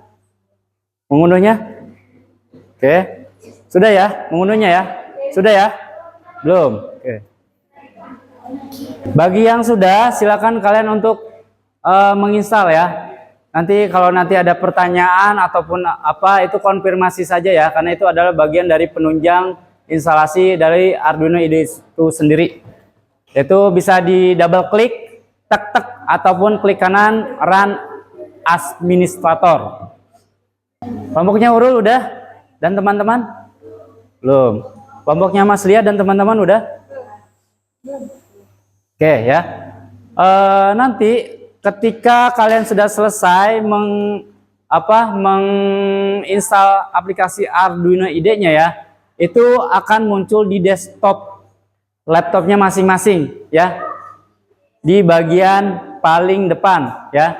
Mengunduhnya? Oke. Sudah ya? Mengunduhnya ya? Sudah ya? Belum? Oke. Bagi yang sudah, silakan kalian untuk menginstal ya. Nanti kalau nanti ada pertanyaan ataupun apa, itu konfirmasi saja ya, karena itu adalah bagian dari penunjang instalasi dari Arduino IDE itu sendiri. Itu bisa di double klik, tek ataupun klik kanan run administrator. Kelompoknya Urul udah dan teman-teman? Belum. Kelompoknya Mas Lia dan teman-teman udah? Oke ya. Nanti ketika kalian sudah selesai menginstal aplikasi Arduino IDE-nya ya, itu akan muncul di desktop laptopnya masing-masing ya, di bagian paling depan ya.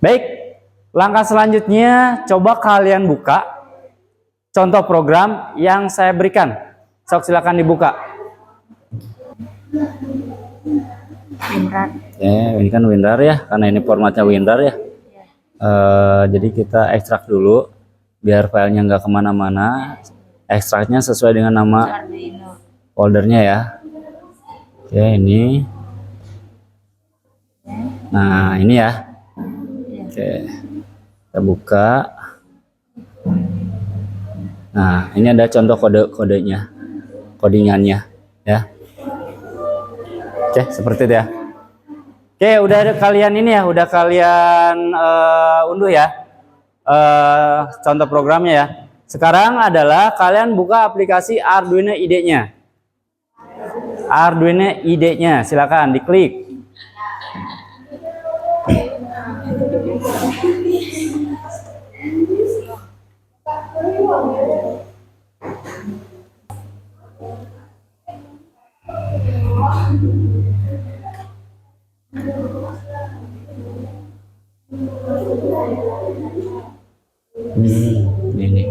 Baik, langkah selanjutnya coba kalian buka contoh program yang saya berikan. Sok, silakan dibuka. WinRAR. Ini kan WinRAR ya, karena ini formatnya WinRAR ya. Jadi kita ekstrak dulu biar filenya nggak kemana-mana. Ekstraknya sesuai dengan nama foldernya ya. Oke, ini. Nah, ini ya. Oke, kita buka. Nah, ini ada contoh kodenya, codingannya ya. Oke, seperti itu ya. Oke, udah ada kalian ini ya, udah kalian unduh ya contoh programnya ya. Sekarang adalah kalian buka aplikasi Arduino IDE-nya. Arduino IDE-nya, silakan diklik. Ini.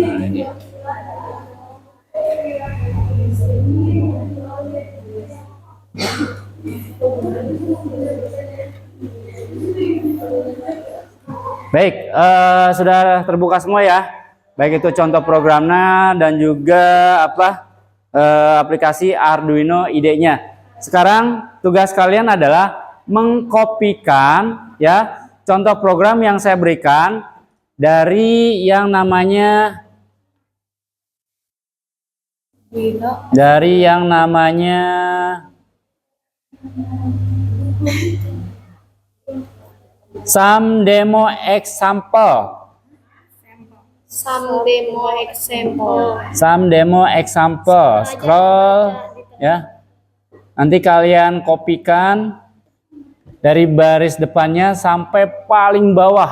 Nah, ini. Baik, sudah terbuka semua ya. Baik itu contoh programnya dan juga aplikasi Arduino IDE-nya. Sekarang tugas kalian adalah mengkopikan ya contoh program yang saya berikan dari yang namanya Some Demo Example. Some demo example. Some demo example. Scroll ya. Nanti kalian kopikan dari baris depannya sampai paling bawah.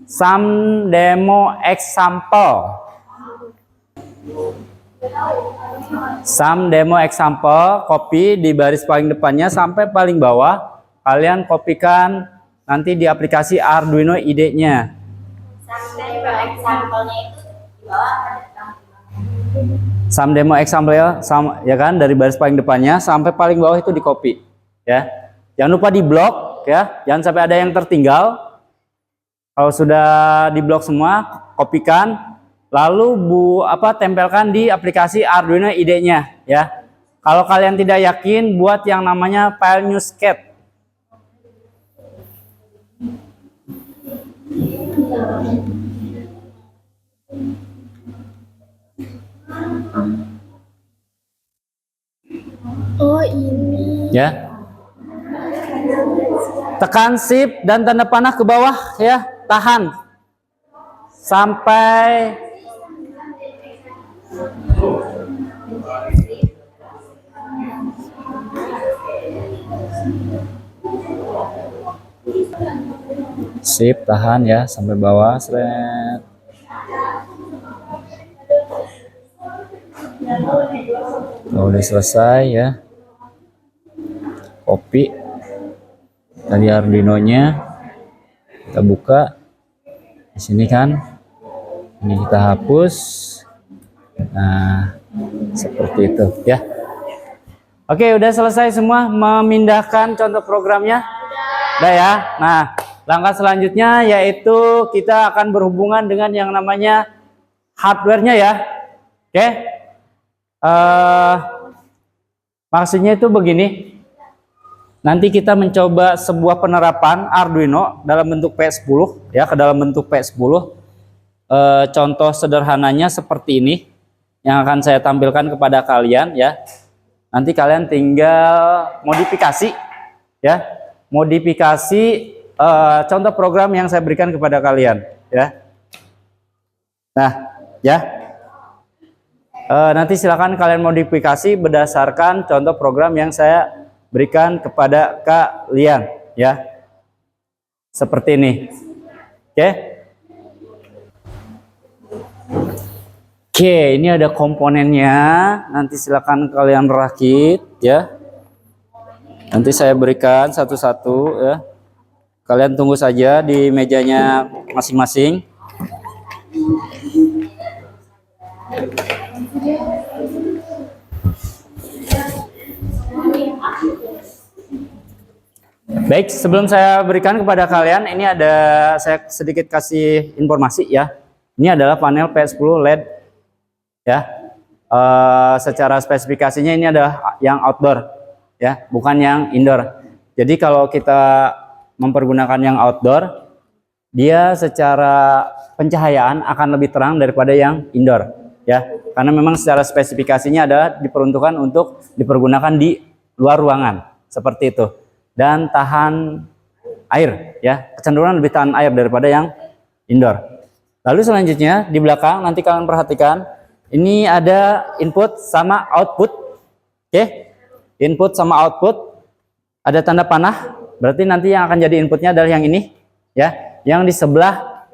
Some demo example. Some demo example, copy di baris paling depannya sampai paling bawah. Kalian kopikan nanti di aplikasi Arduino IDE-nya. Sampai example-nya itu di bawah ada tampilan. Some demo example ya kan, dari baris paling depannya sampai paling bawah itu di copy ya. Jangan lupa di blok ya, jangan sampai ada yang tertinggal. Kalau sudah di blok semua, kopikan lalu tempelkan di aplikasi Arduino IDE-nya ya. Kalau kalian tidak yakin, buat yang namanya file newscat. Oh, ini. Ya. Tekan shift dan tanda panah ke bawah ya. Tahan. Sampai shift, tahan ya sampai bawah, seret. Oh, udah selesai ya. Copy dari Arduino-nya, kita buka di sini kan, ini kita hapus. Nah, seperti itu ya. Oke, udah selesai semua memindahkan contoh programnya. Udah ya. Nah, langkah selanjutnya yaitu kita akan berhubungan dengan yang namanya hardware-nya ya. Oke. Maksudnya itu begini. Nanti kita mencoba sebuah penerapan Arduino dalam bentuk PS10 ya, ke dalam bentuk PS10. Contoh sederhananya seperti ini yang akan saya tampilkan kepada kalian ya. Nanti kalian tinggal modifikasi ya. Modifikasi contoh program yang saya berikan kepada kalian ya. Nah, ya. Nanti silakan kalian modifikasi berdasarkan contoh program yang saya berikan kepada kalian ya. Seperti ini. Oke. Oke, ini ada komponennya. Nanti silakan kalian rakit ya. Nanti saya berikan satu-satu ya. Kalian tunggu saja di mejanya masing-masing. Baik, sebelum saya berikan kepada kalian, ini ada saya sedikit kasih informasi ya. Ini adalah panel PS10 LED ya. Secara spesifikasinya ini adalah yang outdoor ya, bukan yang indoor. Jadi kalau kita mempergunakan yang outdoor, dia secara pencahayaan akan lebih terang daripada yang indoor ya. Karena memang secara spesifikasinya adalah diperuntukkan untuk dipergunakan di luar ruangan seperti itu. Dan tahan air ya, kecenderungan lebih tahan air daripada yang indoor. Lalu selanjutnya di belakang nanti kalian perhatikan ini ada input sama output. Oke, input sama output ada tanda panah, berarti nanti yang akan jadi inputnya adalah yang ini ya, yang di sebelah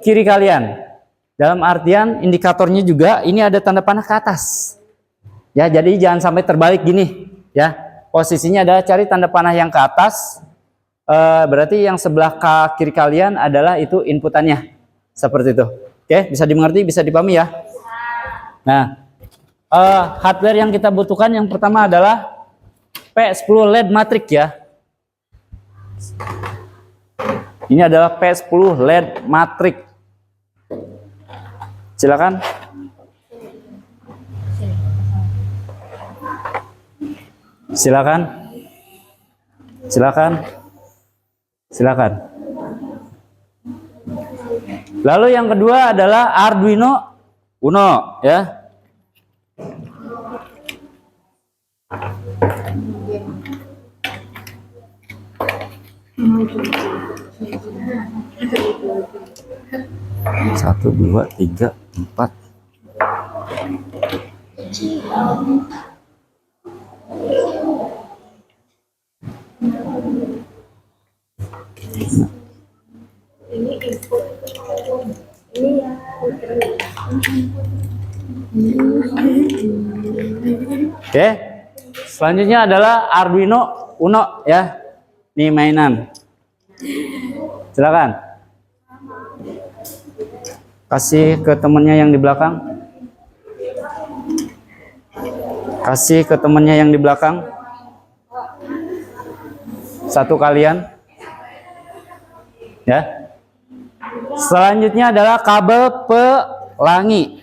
kiri kalian. Dalam artian indikatornya juga ini ada tanda panah ke atas ya, jadi jangan sampai terbalik gini ya. Posisinya adalah cari tanda panah yang ke atas, berarti yang sebelah kiri kalian adalah itu inputannya. Seperti itu. Oke, bisa dimengerti, bisa dipahami ya. Nah, hardware yang kita butuhkan yang pertama adalah PS10 LED matrix ya. Ini adalah PS10 LED matrix. Silakan. Silakan. Silakan. Silakan. Lalu yang kedua adalah Arduino Uno ya. 1, 2, 3, 4. Oke, selanjutnya adalah Arduino Uno ya. Ini mainan. Silakan. Kasih ke temennya yang di belakang. Kasih ke temennya yang di belakang. Satu kalian. Ya. Selanjutnya adalah kabel pelangi.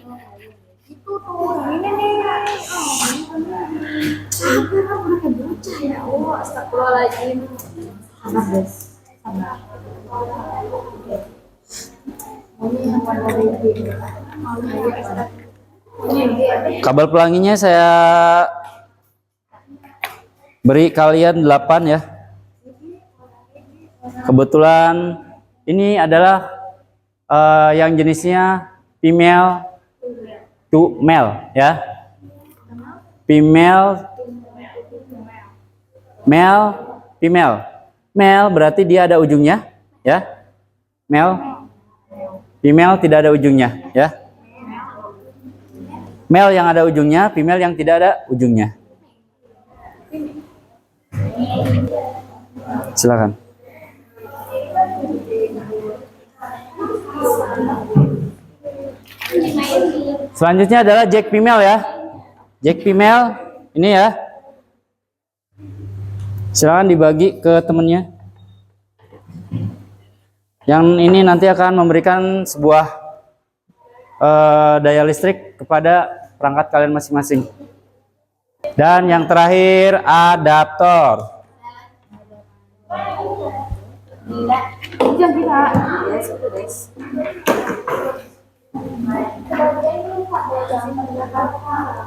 Kabel pelanginya saya beri kalian 8 ya. Kebetulan ini adalah yang jenisnya female to male ya. Female, male, female. Male berarti dia ada ujungnya ya. Male. Female tidak ada ujungnya ya. Male yang ada ujungnya, female yang tidak ada ujungnya. Silakan. Selanjutnya adalah jack female ya. Jack female ini ya. Silakan dibagi ke temennya. Yang ini nanti akan memberikan sebuah daya listrik kepada perangkat kalian masing-masing. Dan yang terakhir adaptor.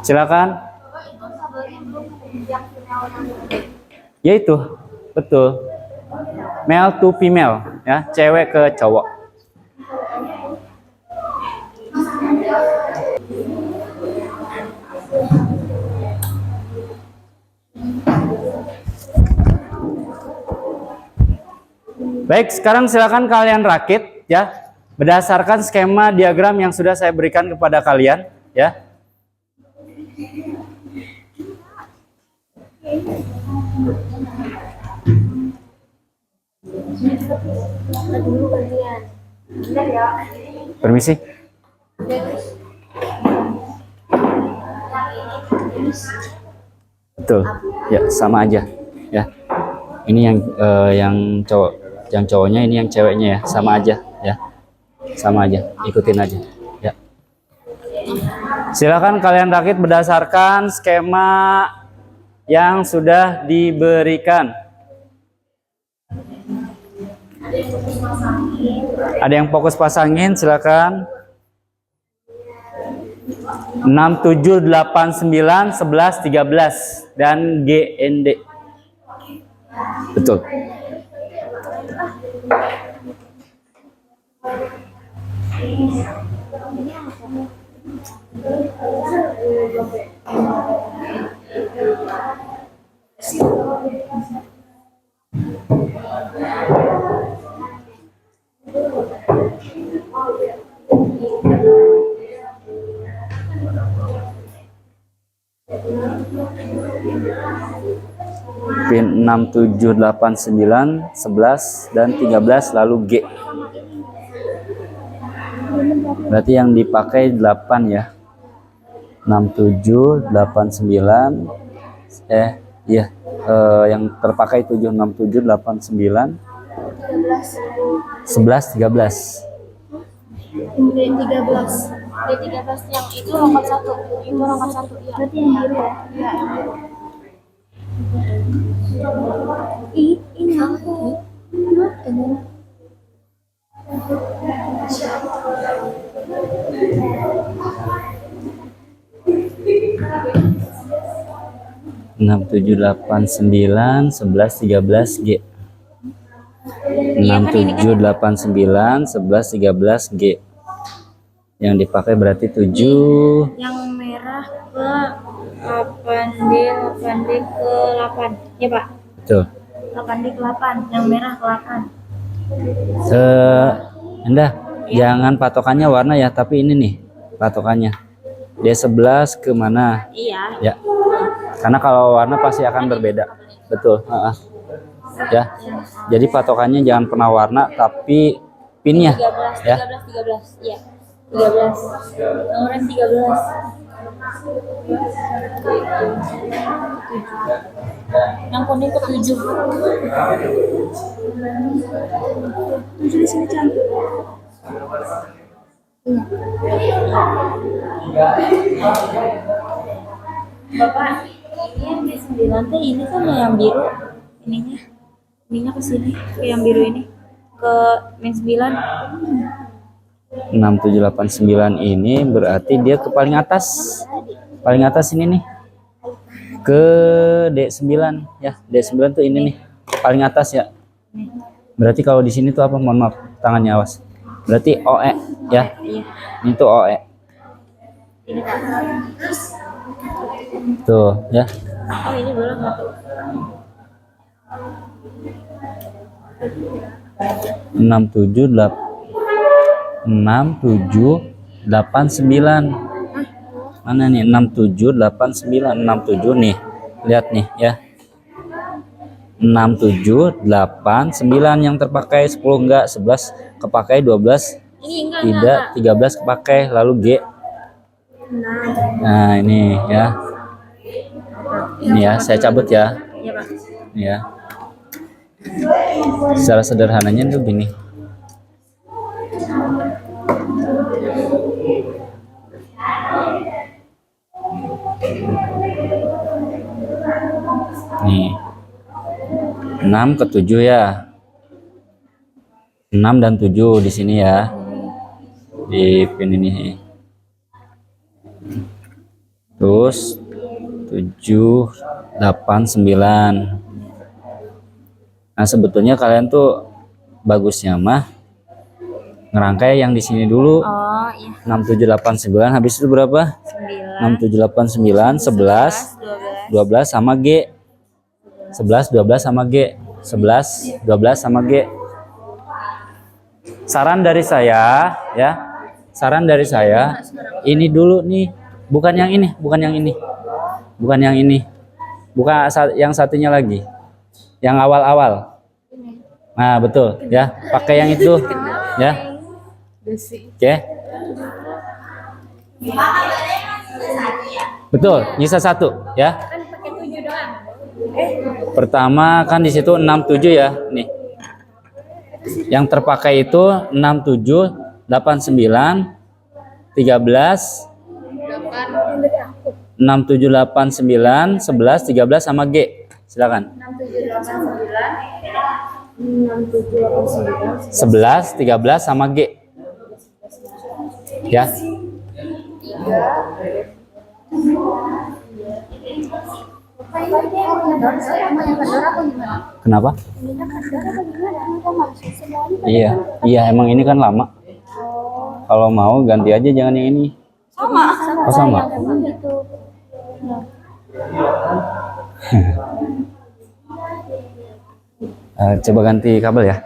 Silakan. Ya itu, betul. Male to female, ya, cewek ke cowok. Baik, sekarang silakan kalian rakit ya, berdasarkan skema diagram yang sudah saya berikan kepada kalian ya. Permisi. Betul. Ya, sama aja ya. Ini yang cowok, yang cowoknya, ini yang ceweknya ya, sama aja ya. Sama aja, ikutin aja ya. Silakan kalian rakit berdasarkan skema yang sudah diberikan. Ada yang fokus pasangin, silakan. 6, 7, 8, 9, 11, 13 dan GND. Betul. Pin 6, 7, 8, 9, 11 dan 13 lalu G. Berarti yang dipakai 8 ya. 6, 7, 8, 9 iya, yang terpakai 7, 6, 7, 8, 9 11, 13. D13. D13 yang itu rangkap 1. Itu rangkap 1 ya. Berarti yang biru ya? Iya, yang biru. Ini aku. Ini. 6, 7, 8, 9, 11, 13 G. 6, 7, 8, 9, 11, 13 G. Yang dipakai berarti 7. Yang merah ke 8D, 8D ke 8. Ya, Pak. Betul. 8D ke 8, yang merah ke 8. Indah, jangan patokannya warna ya, tapi ini nih patokannya. D11 ke mana? Iya. Ya. Karena kalau warna pasti akan berbeda. Betul. Ya. Jadi patokannya jangan pernah warna tapi pinnya 13, ya. 13. Iya. 13. Nomornya 13. Yang kuning ke 7. 7 di sini cantik. Bapak, ini yang di 9 teh ini kan yang biru ininya ke sini, ke yang biru ini ke min 9. 6, 7, 8, 9 ini berarti dia ke paling atas. Paling atas ini nih. Ke D9 ya. D9 tuh ini nih. Paling atas ya. Berarti kalau di sini tuh apa? Mohon maaf, tangannya awas. Berarti OE ya. Iya. Ini tuh OE. Ini Pak. Tuh ya. Oh, ini boleh nggak tuh? 6, 7, 8 6, 7, 8, 9. Mana nih? 6, 7, 8, 9. 6, 7 nih. Lihat nih ya. 6, 7, 8, 9 yang terpakai, 10 enggak, 11 kepakai, 12 Ini tidak, 13 kepakai, lalu G. Nah, ini ya. Ini ya, saya cabut ya. Iya, Pak. Ini ya. Secara sederhananya tuh gini. Nih. 6 ke 7 ya. 6 dan 7 di sini ya. Di pin ini. Terus 7, 8, 9. Nah, sebetulnya kalian tuh bagusnya mah ngerangkai yang di sini dulu. Oh, iya. 6, 7, 8, 9. Habis itu berapa? 6, 7, 8, 9, 11, 12 sama G. 11, 12 sama G. 11, 12 sama G. Saran dari saya ya. Saran dari saya ini dulu nih, bukan yang ini, bukan yang ini. Bukan yang ini. Bukan yang satunya lagi. Yang awal-awal. Nah, betul ya. Pakai yang itu ya. Oke. Betul, nyisa 1 ya. Pertama kan di situ 6, 7 ya, nih. Yang terpakai itu 6, 7, 8, 9, 13, 6, 7, 8, 9, 11, 13 sama G. Silakan. 11, 13 sama G. Ya. Kenapa? Iya, iya emang ini kan lama. Kalau mau ganti aja, jangan yang ini. Sama. Oh, sama. Coba ganti kabel ya.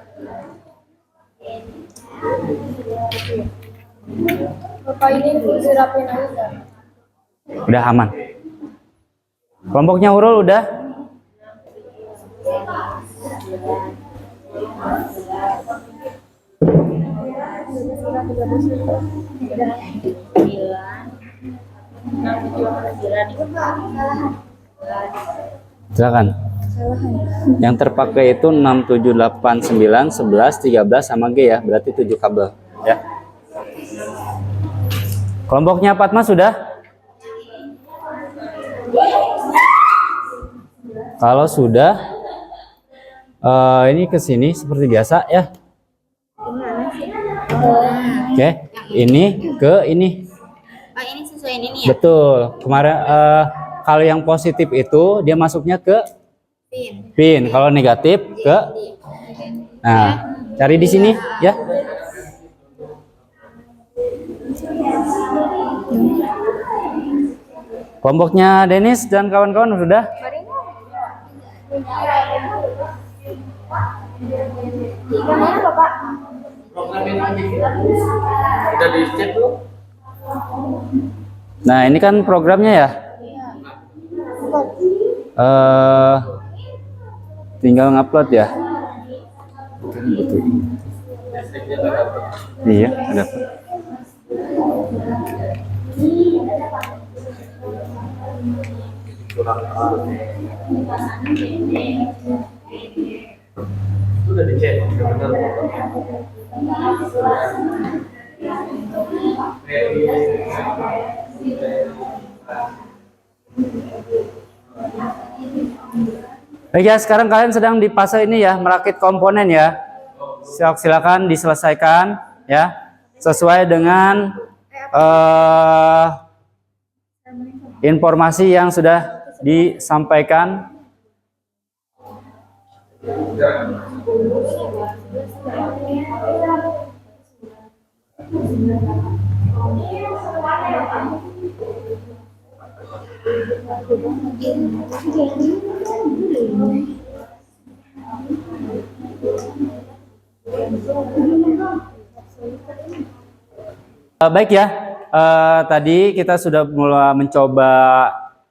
Bapak ini dirapin aja. Udah aman. Kelompoknya Urul udah? Silakan. Yang terpakai itu 6, 7, 8, 9, 11, 13 sama G ya. Berarti 7 kabel ya. Kelompoknya Fatma sudah? Kalau sudah, ini ke sini seperti biasa ya. Oke, ini ke ini. Oh, ini sesuai ini ya? Betul. Kemarin kalau yang positif itu dia masuknya ke Pin. pin. Kalau negatif ke, nah Cari di sini ya. Kelompoknya Denis dan kawan-kawan sudah? Gimana Bapak? Udah di-chat belum? Nah, ini kan programnya ya. Tinggal ngupload ya. Iya, ada. Itu udah di-chat, udah benar. Baik ya, sekarang kalian sedang di fase ini ya, merakit komponen ya. Silakan diselesaikan ya, sesuai dengan informasi yang sudah disampaikan. Baik ya, tadi kita sudah mulai mencoba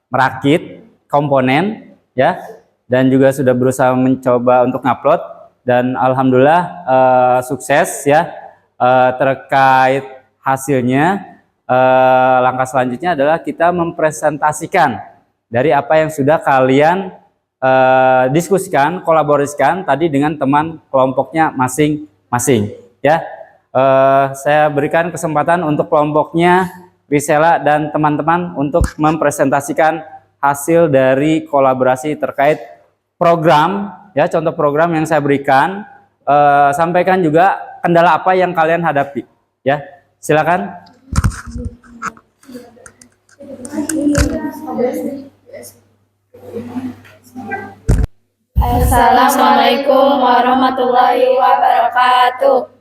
merakit komponen ya, dan juga sudah berusaha mencoba untuk ngupload, dan alhamdulillah sukses ya. Terkait hasilnya, langkah selanjutnya adalah kita mempresentasikan dari apa yang sudah kalian diskusikan, kolaborasikan tadi dengan teman kelompoknya masing-masing ya. Saya berikan kesempatan untuk kelompoknya Risela dan teman-teman untuk mempresentasikan hasil dari kolaborasi terkait program ya, contoh program yang saya berikan. Sampaikan juga kendala apa yang kalian hadapi ya, silakan. Assalamualaikum warahmatullahi wabarakatuh.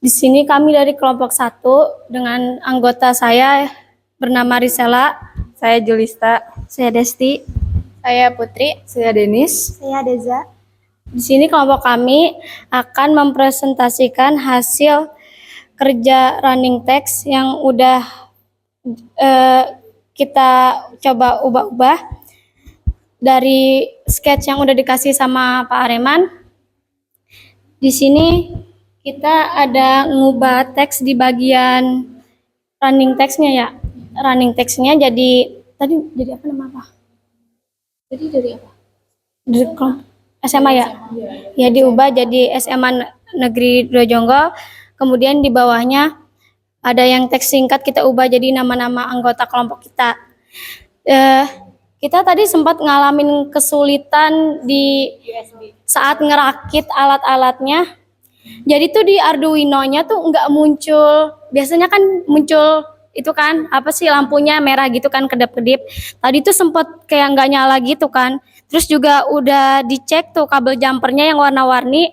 Di sini kami dari kelompok 1 dengan anggota saya bernama Risela, saya Julista, saya Desti, saya Putri, saya Denis, saya Deza. Di sini kelompok kami akan mempresentasikan hasil kerja running text yang udah kita coba ubah-ubah dari sketch yang udah dikasih sama Pak Areman. Di sini kita ada ngubah teks di bagian running text-nya ya. Running text-nya jadi tadi jadi apa nama apa? Jadi dari apa? Dari SMA ya? Ya diubah jadi SMA Negeri Dojonggo. Kemudian di bawahnya ada yang teks singkat kita ubah jadi nama-nama anggota kelompok kita. Kita tadi sempat ngalamin kesulitan di saat ngerakit alat-alatnya. Jadi tuh di Arduino-nya tuh nggak muncul. Biasanya kan muncul itu kan apa sih lampunya merah gitu kan, kedap-kedip. Tadi tuh sempat kayak nggak nyala gitu kan. Terus juga udah dicek tuh kabel jumpernya yang warna-warni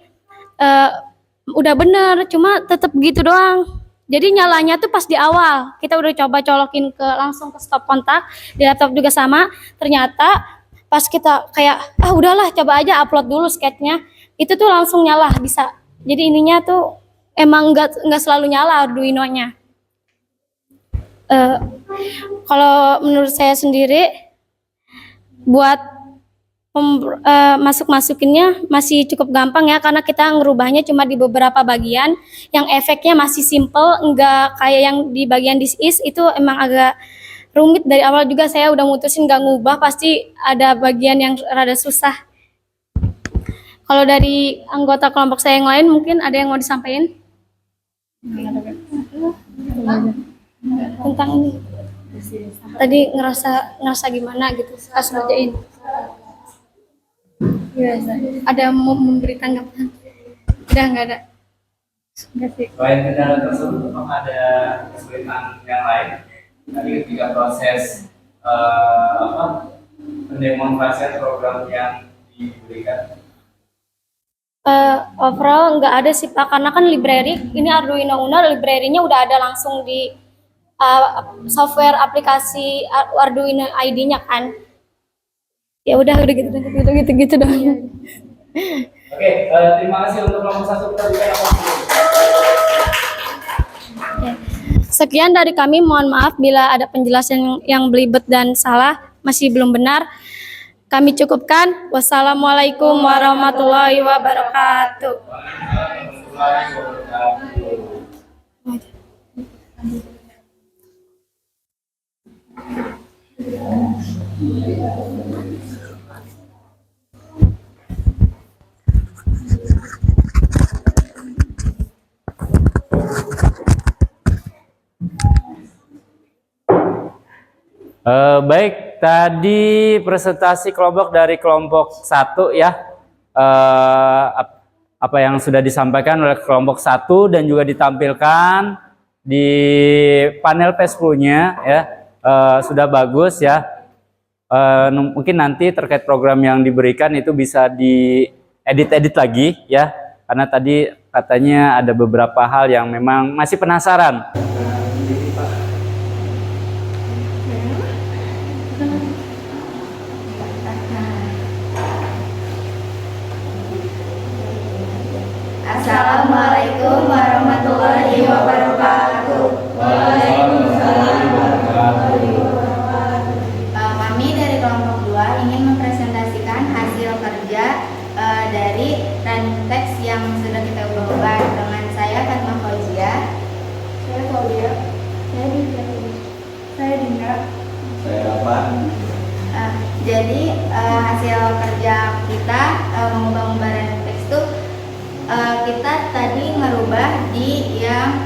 udah bener, cuma tetap gitu doang. Jadi nyalanya tuh pas di awal. Kita udah coba colokin langsung ke stop kontak, di laptop juga sama. Ternyata pas kita kayak udahlah coba aja upload dulu sketchnya, itu tuh langsung nyala bisa. Jadi ininya tuh emang nggak selalu nyala Arduino-nya. Kalau menurut saya sendiri buat masuk-masukinnya masih cukup gampang ya, karena kita ngerubahnya cuma di beberapa bagian yang efeknya masih simple, enggak kayak yang di bagian this is itu emang agak rumit. Dari awal juga saya udah mutusin nggak ngubah, pasti ada bagian yang rada susah. Kalau dari anggota kelompok saya yang lain mungkin ada yang mau disampaikan tentang ini, tadi ngerasa gimana gitu pas ngerjain. Ada mau memberi tanggapan? Udah nggak ada. Selain kendala tersebut, memang ada kesulitan yang lain. Tadi ketika proses pendemonstrasian program yang diberikan? Overall nggak ada sih Pak, karena kan library ini Arduino Uno, library-nya udah ada langsung di software aplikasi Arduino ID-nya kan. Ya udah gitu dong. Oke, terima kasih untuk kelompok 1 kita berikan aplaus. Sekian dari kami, mohon maaf bila ada penjelasan yang belibet dan salah, masih belum benar. Kami cukupkan. Wassalamualaikum warahmatullahi wabarakatuh. Baik, tadi presentasi kelompok dari kelompok 1 ya. Apa yang sudah disampaikan oleh kelompok 1 dan juga ditampilkan di panel P10-nya ya, sudah bagus ya. Mungkin nanti terkait program yang diberikan itu bisa diedit-edit lagi ya, karena tadi katanya ada beberapa hal yang memang masih penasaran. Assalamualaikum warahmatullahi wabarakatuh. Waalaikumsalam warahmatullahi wabarakatuh. Kami dari kelompok 2 ingin mempresentasikan hasil kerja dari running text yang sudah kita ubah dengan saya Fatma Fauzia. Saya Claudia. Saya Dinda. Saya Dinda. Saya Rafa. Jadi hasil kerja kita mengubah running text itu kita tadi merubah di yang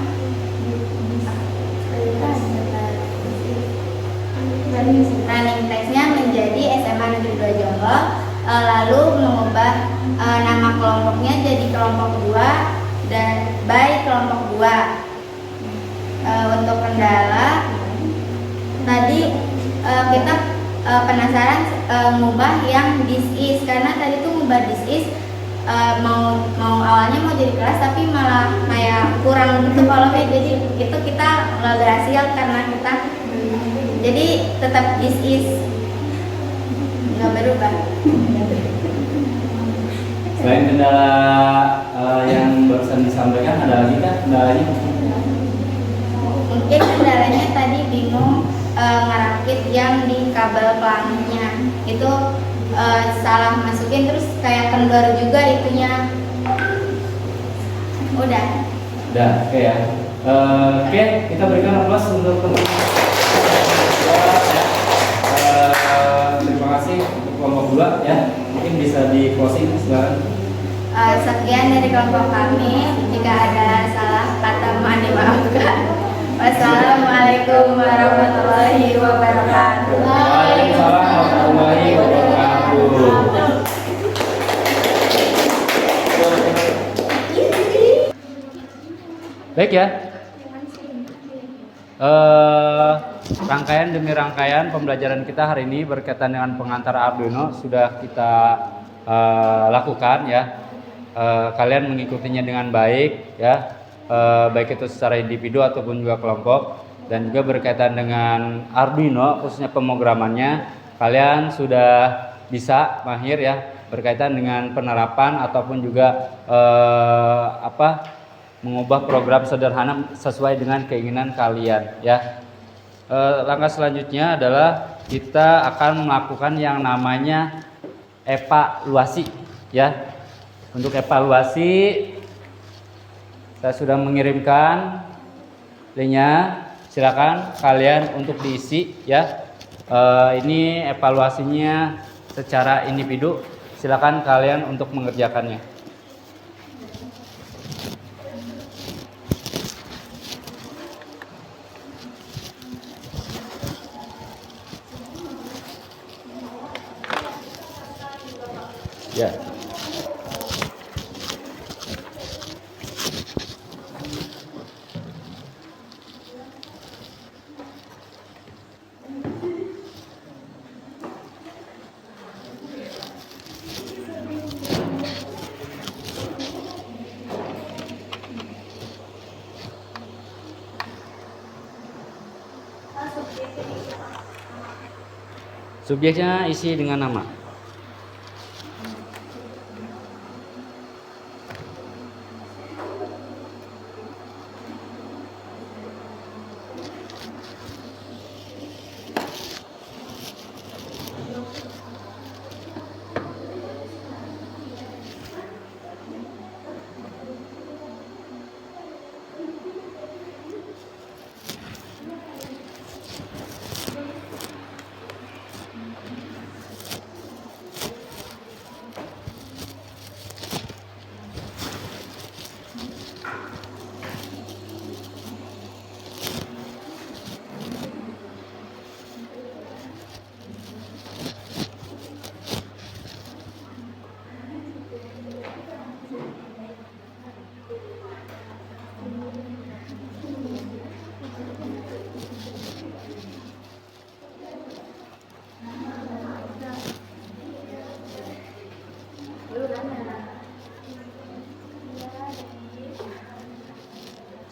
running text-nya menjadi SMA Negeri 2 Jonggol, lalu mengubah nama kelompoknya jadi kelompok 2 dan by kelompok 2. Untuk kendala tadi kita penasaran mengubah yang this is, karena tadi tuh mengubah this is mau awalnya mau jadi kelas tapi malah kayak kurang gitu kalau jadi itu kita nggak berhasil karena kita jadi tetap this is nggak berubah. Selain kendala yang barusan disampaikan, ada lagi kan kendalanya? Mungkin kendalanya tadi bingung ngerakit yang di kabel pelangnya itu salah masukin, terus kayak kendor juga itunya. Udah, oke ya. Oke, kita berikan aplaus untuk teman. Terima kasih untuk kelompok 2 ya. Mungkin bisa di closing sekarang. sekian dari kelompok kami. Jika ada salah kata mohon dimaafkan. Wassalamualaikum warahmatullahi wabarakatuh. Waalaikumsalam warahmatullahi wabarakatuh. Baik ya. Rangkaian demi rangkaian pembelajaran kita hari ini berkaitan dengan pengantar Arduino sudah kita lakukan ya. Kalian mengikutinya dengan baik ya, baik itu secara individu ataupun juga kelompok, dan juga berkaitan dengan Arduino khususnya pemrogramannya kalian sudah bisa mahir ya berkaitan dengan penerapan ataupun juga mengubah program sederhana sesuai dengan keinginan kalian ya. Langkah selanjutnya adalah kita akan melakukan yang namanya evaluasi ya. Untuk evaluasi saya sudah mengirimkan linknya, silakan kalian untuk diisi ya. Ini evaluasinya secara individu, silakan kalian untuk mengerjakannya. Ya. Subjeknya isi dengan nama.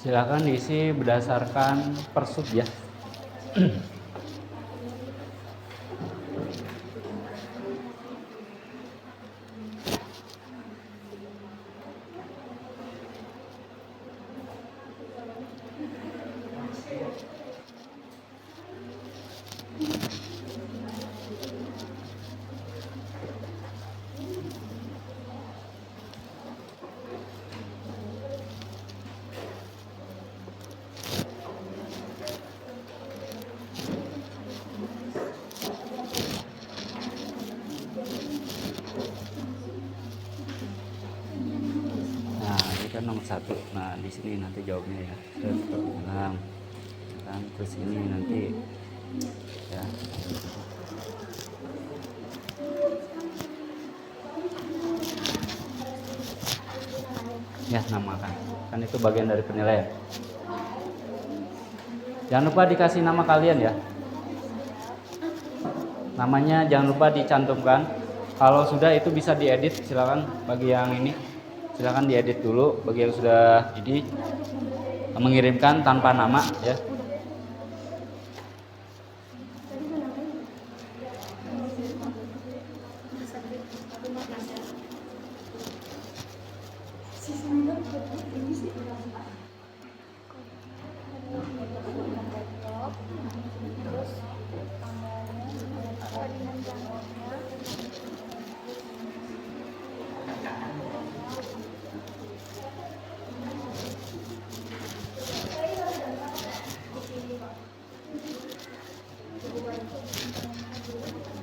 Silakan diisi berdasarkan persub ya. Nomor 1. Nah, di sini nanti jawabnya ya. Ulang. Kan terus ini nanti ya. Ya, namakan. Kan itu bagian dari penilaian. Jangan lupa dikasih nama kalian ya. Namanya jangan lupa dicantumkan. Kalau sudah itu bisa diedit, silakan bagi yang ini. Silakan diedit dulu bagi yang sudah ini mengirimkan tanpa nama ya.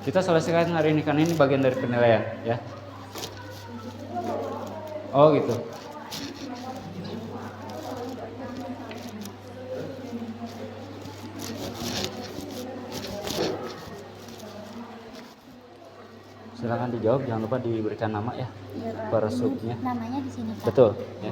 Kita selesaikan hari ini kan ini bagian dari penilaian ya. Oh gitu. Silakan dijawab, jangan lupa diberikan nama ya per subnya. Namanya di sini Kak. Betul ya.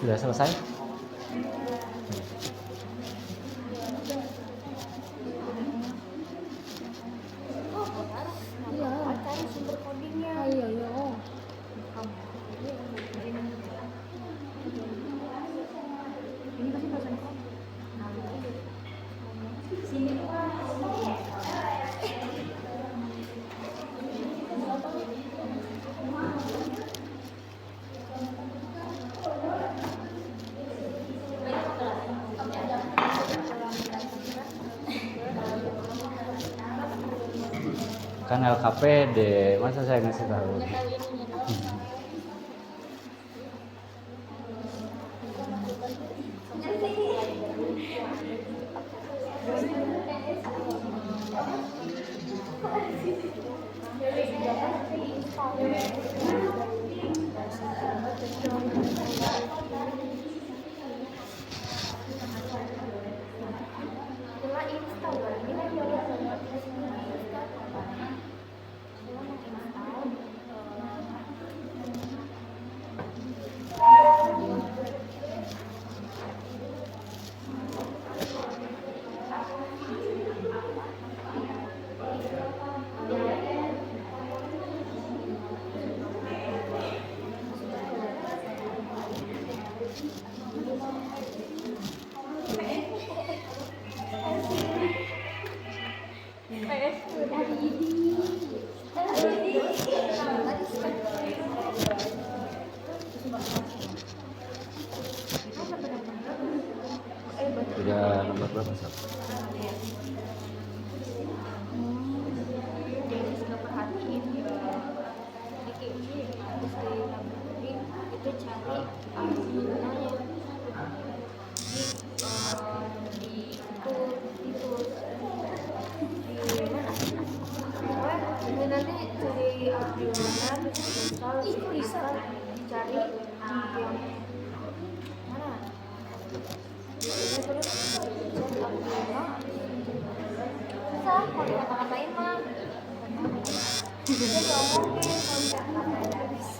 Sudah selesai? Kan LKPD, masa saya ngasih tahu? Udah nomor berapa Sab? Jadi suka perhatiin di KUJ harus di itu cari gunanya di mana nanti cari di mana bisa dicari di mana terus susah kalau dikata-katain mah dia ngomongin kalau dikata-katain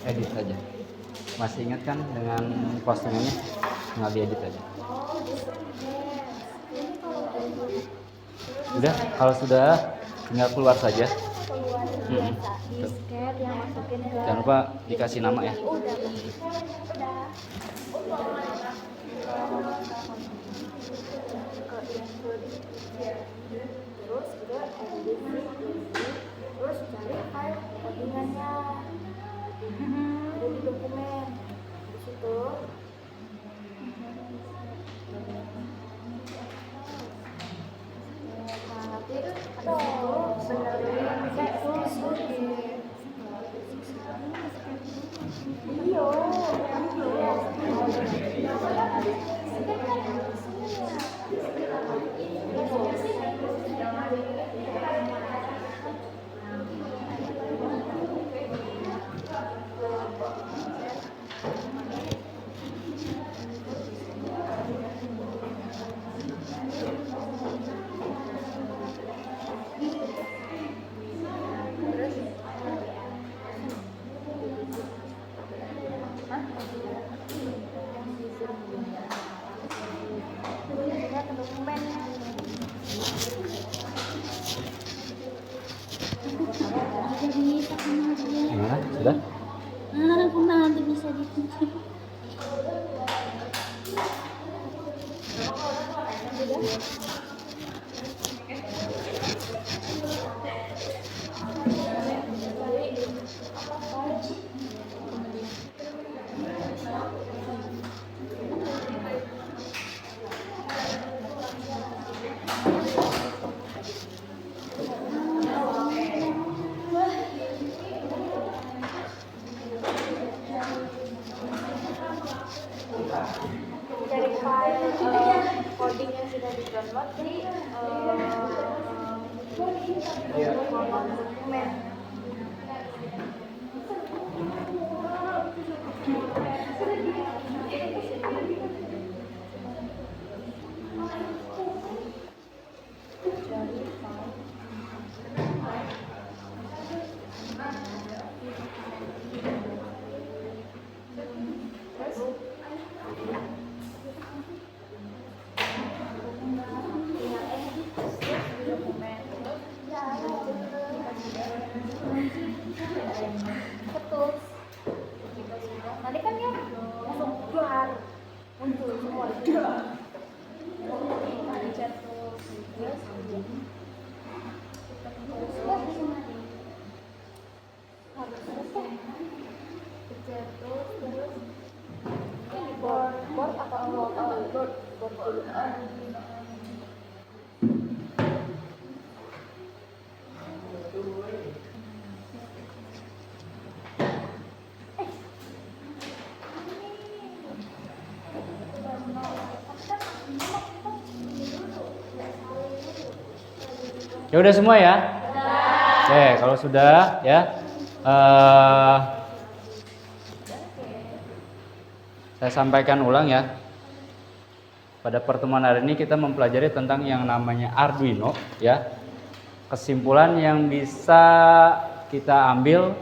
Edit saja. Masih ingat kan dengan postingannya? Tinggal diedit aja. Udah, kalau sudah tinggal keluar saja. keluar biasa di scan yang masukin ke Jangan lupa dikasih nama ya. udah terus juga terus cari file codingannya ada di dokumen di situ. Nah, nanti ada benerin kayak terus iya Gimana? Sudah? nanti bisa dikunci. Cari file coding yang sudah di download di kolom dokumen. Ketus tadi kan ya langsung keluar muncul semua jatuh harus selesai jatuh Ya udah semua ya? Oke, kalau sudah ya. Saya sampaikan ulang ya. Pada pertemuan hari ini kita mempelajari tentang yang namanya Arduino ya. Kesimpulan yang bisa kita ambil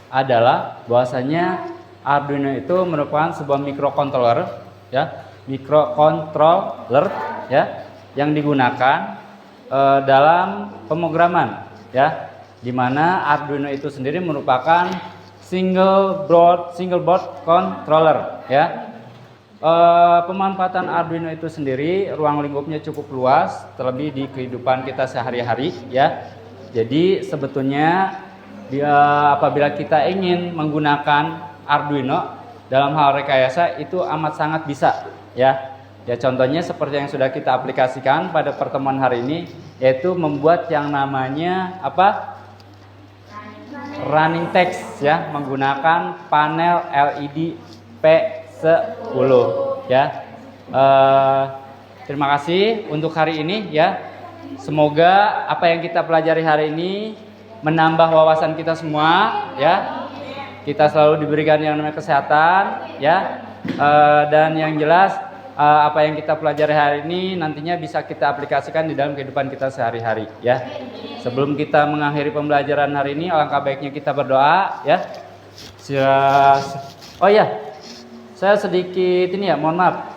adalah bahwasanya Arduino itu merupakan sebuah microcontroller ya, microcontroller ya yang digunakan dalam pemrograman ya, di mana Arduino itu sendiri merupakan single board controller ya. Pemanfaatan Arduino itu sendiri ruang lingkupnya cukup luas, terlebih di kehidupan kita sehari-hari ya. Jadi sebetulnya apabila kita ingin menggunakan Arduino dalam hal rekayasa itu amat sangat bisa ya. Ya contohnya seperti yang sudah kita aplikasikan pada pertemuan hari ini, yaitu membuat yang namanya apa? Running text ya, menggunakan panel LED P10 ya. Terima kasih untuk hari ini ya. Semoga apa yang kita pelajari hari ini menambah wawasan kita semua ya. Kita selalu diberikan yang namanya kesehatan ya. Dan yang jelas apa yang kita pelajari hari ini nantinya bisa kita aplikasikan di dalam kehidupan kita sehari-hari ya. Sebelum kita mengakhiri pembelajaran hari ini, alangkah baiknya kita berdoa ya. Oh ya, saya sedikit ini ya, mohon maaf.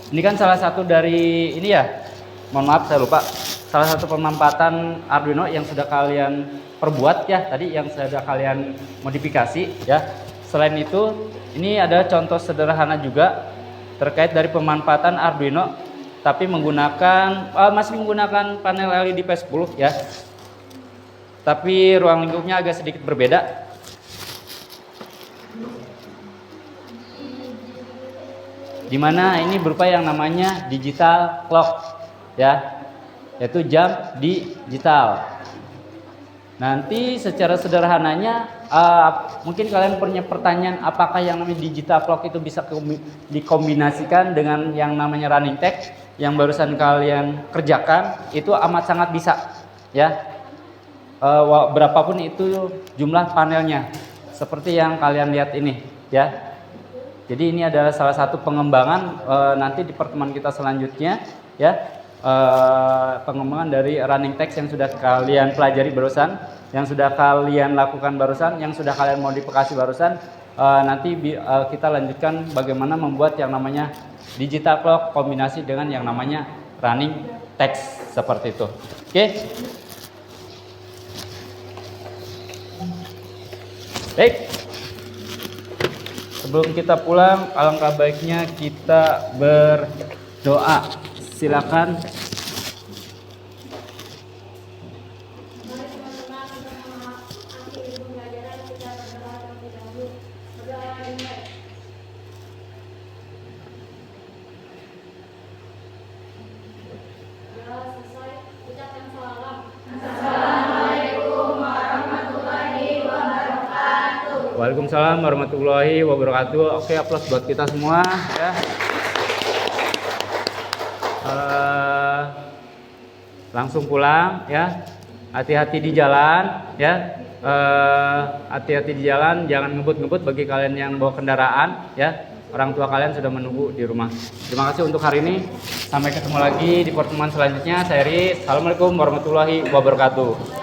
Ini kan salah satu dari ini ya, mohon maaf saya lupa. Salah satu pemanfaatan Arduino yang sudah kalian perbuat ya, tadi yang sudah kalian modifikasi ya. Selain itu, ini ada contoh sederhana juga terkait dari pemanfaatan Arduino, tapi masih menggunakan panel LED P10 ya. Tapi ruang lingkupnya agak sedikit berbeda. Dimana ini berupa yang namanya digital clock ya, yaitu jam digital. Nanti secara sederhananya mungkin kalian punya pertanyaan, apakah yang namanya digital clock itu bisa dikombinasikan dengan yang namanya running text yang barusan kalian kerjakan? Itu amat sangat bisa ya. Berapapun itu jumlah panelnya, seperti yang kalian lihat ini ya. Jadi ini adalah salah satu pengembangan nanti di pertemuan kita selanjutnya ya, pengembangan dari running text yang sudah kalian pelajari barusan, yang sudah kalian lakukan barusan, yang sudah kalian modifikasi barusan. Nanti kita lanjutkan bagaimana membuat yang namanya digital clock kombinasi dengan yang namanya running text seperti itu. Oke. Baik, sebelum kita pulang, alangkah baiknya kita berdoa. Silakan. Mari teman-teman untuk mengakhiri pembelajaran kita berdoa terlebih dahulu. Berdoa yang dimulai. Doa selesai, ucapkan salam. Waalaikumsalam warahmatullahi wabarakatuh. Oke, aplaus buat kita semua ya. Langsung pulang ya. Hati-hati di jalan ya. Hati-hati di jalan, jangan ngebut-ngebut bagi kalian yang bawa kendaraan ya. Orang tua kalian sudah menunggu di rumah. Terima kasih untuk hari ini. Sampai ketemu lagi di pertemuan selanjutnya. Saya Ri. Assalamualaikum warahmatullahi wabarakatuh.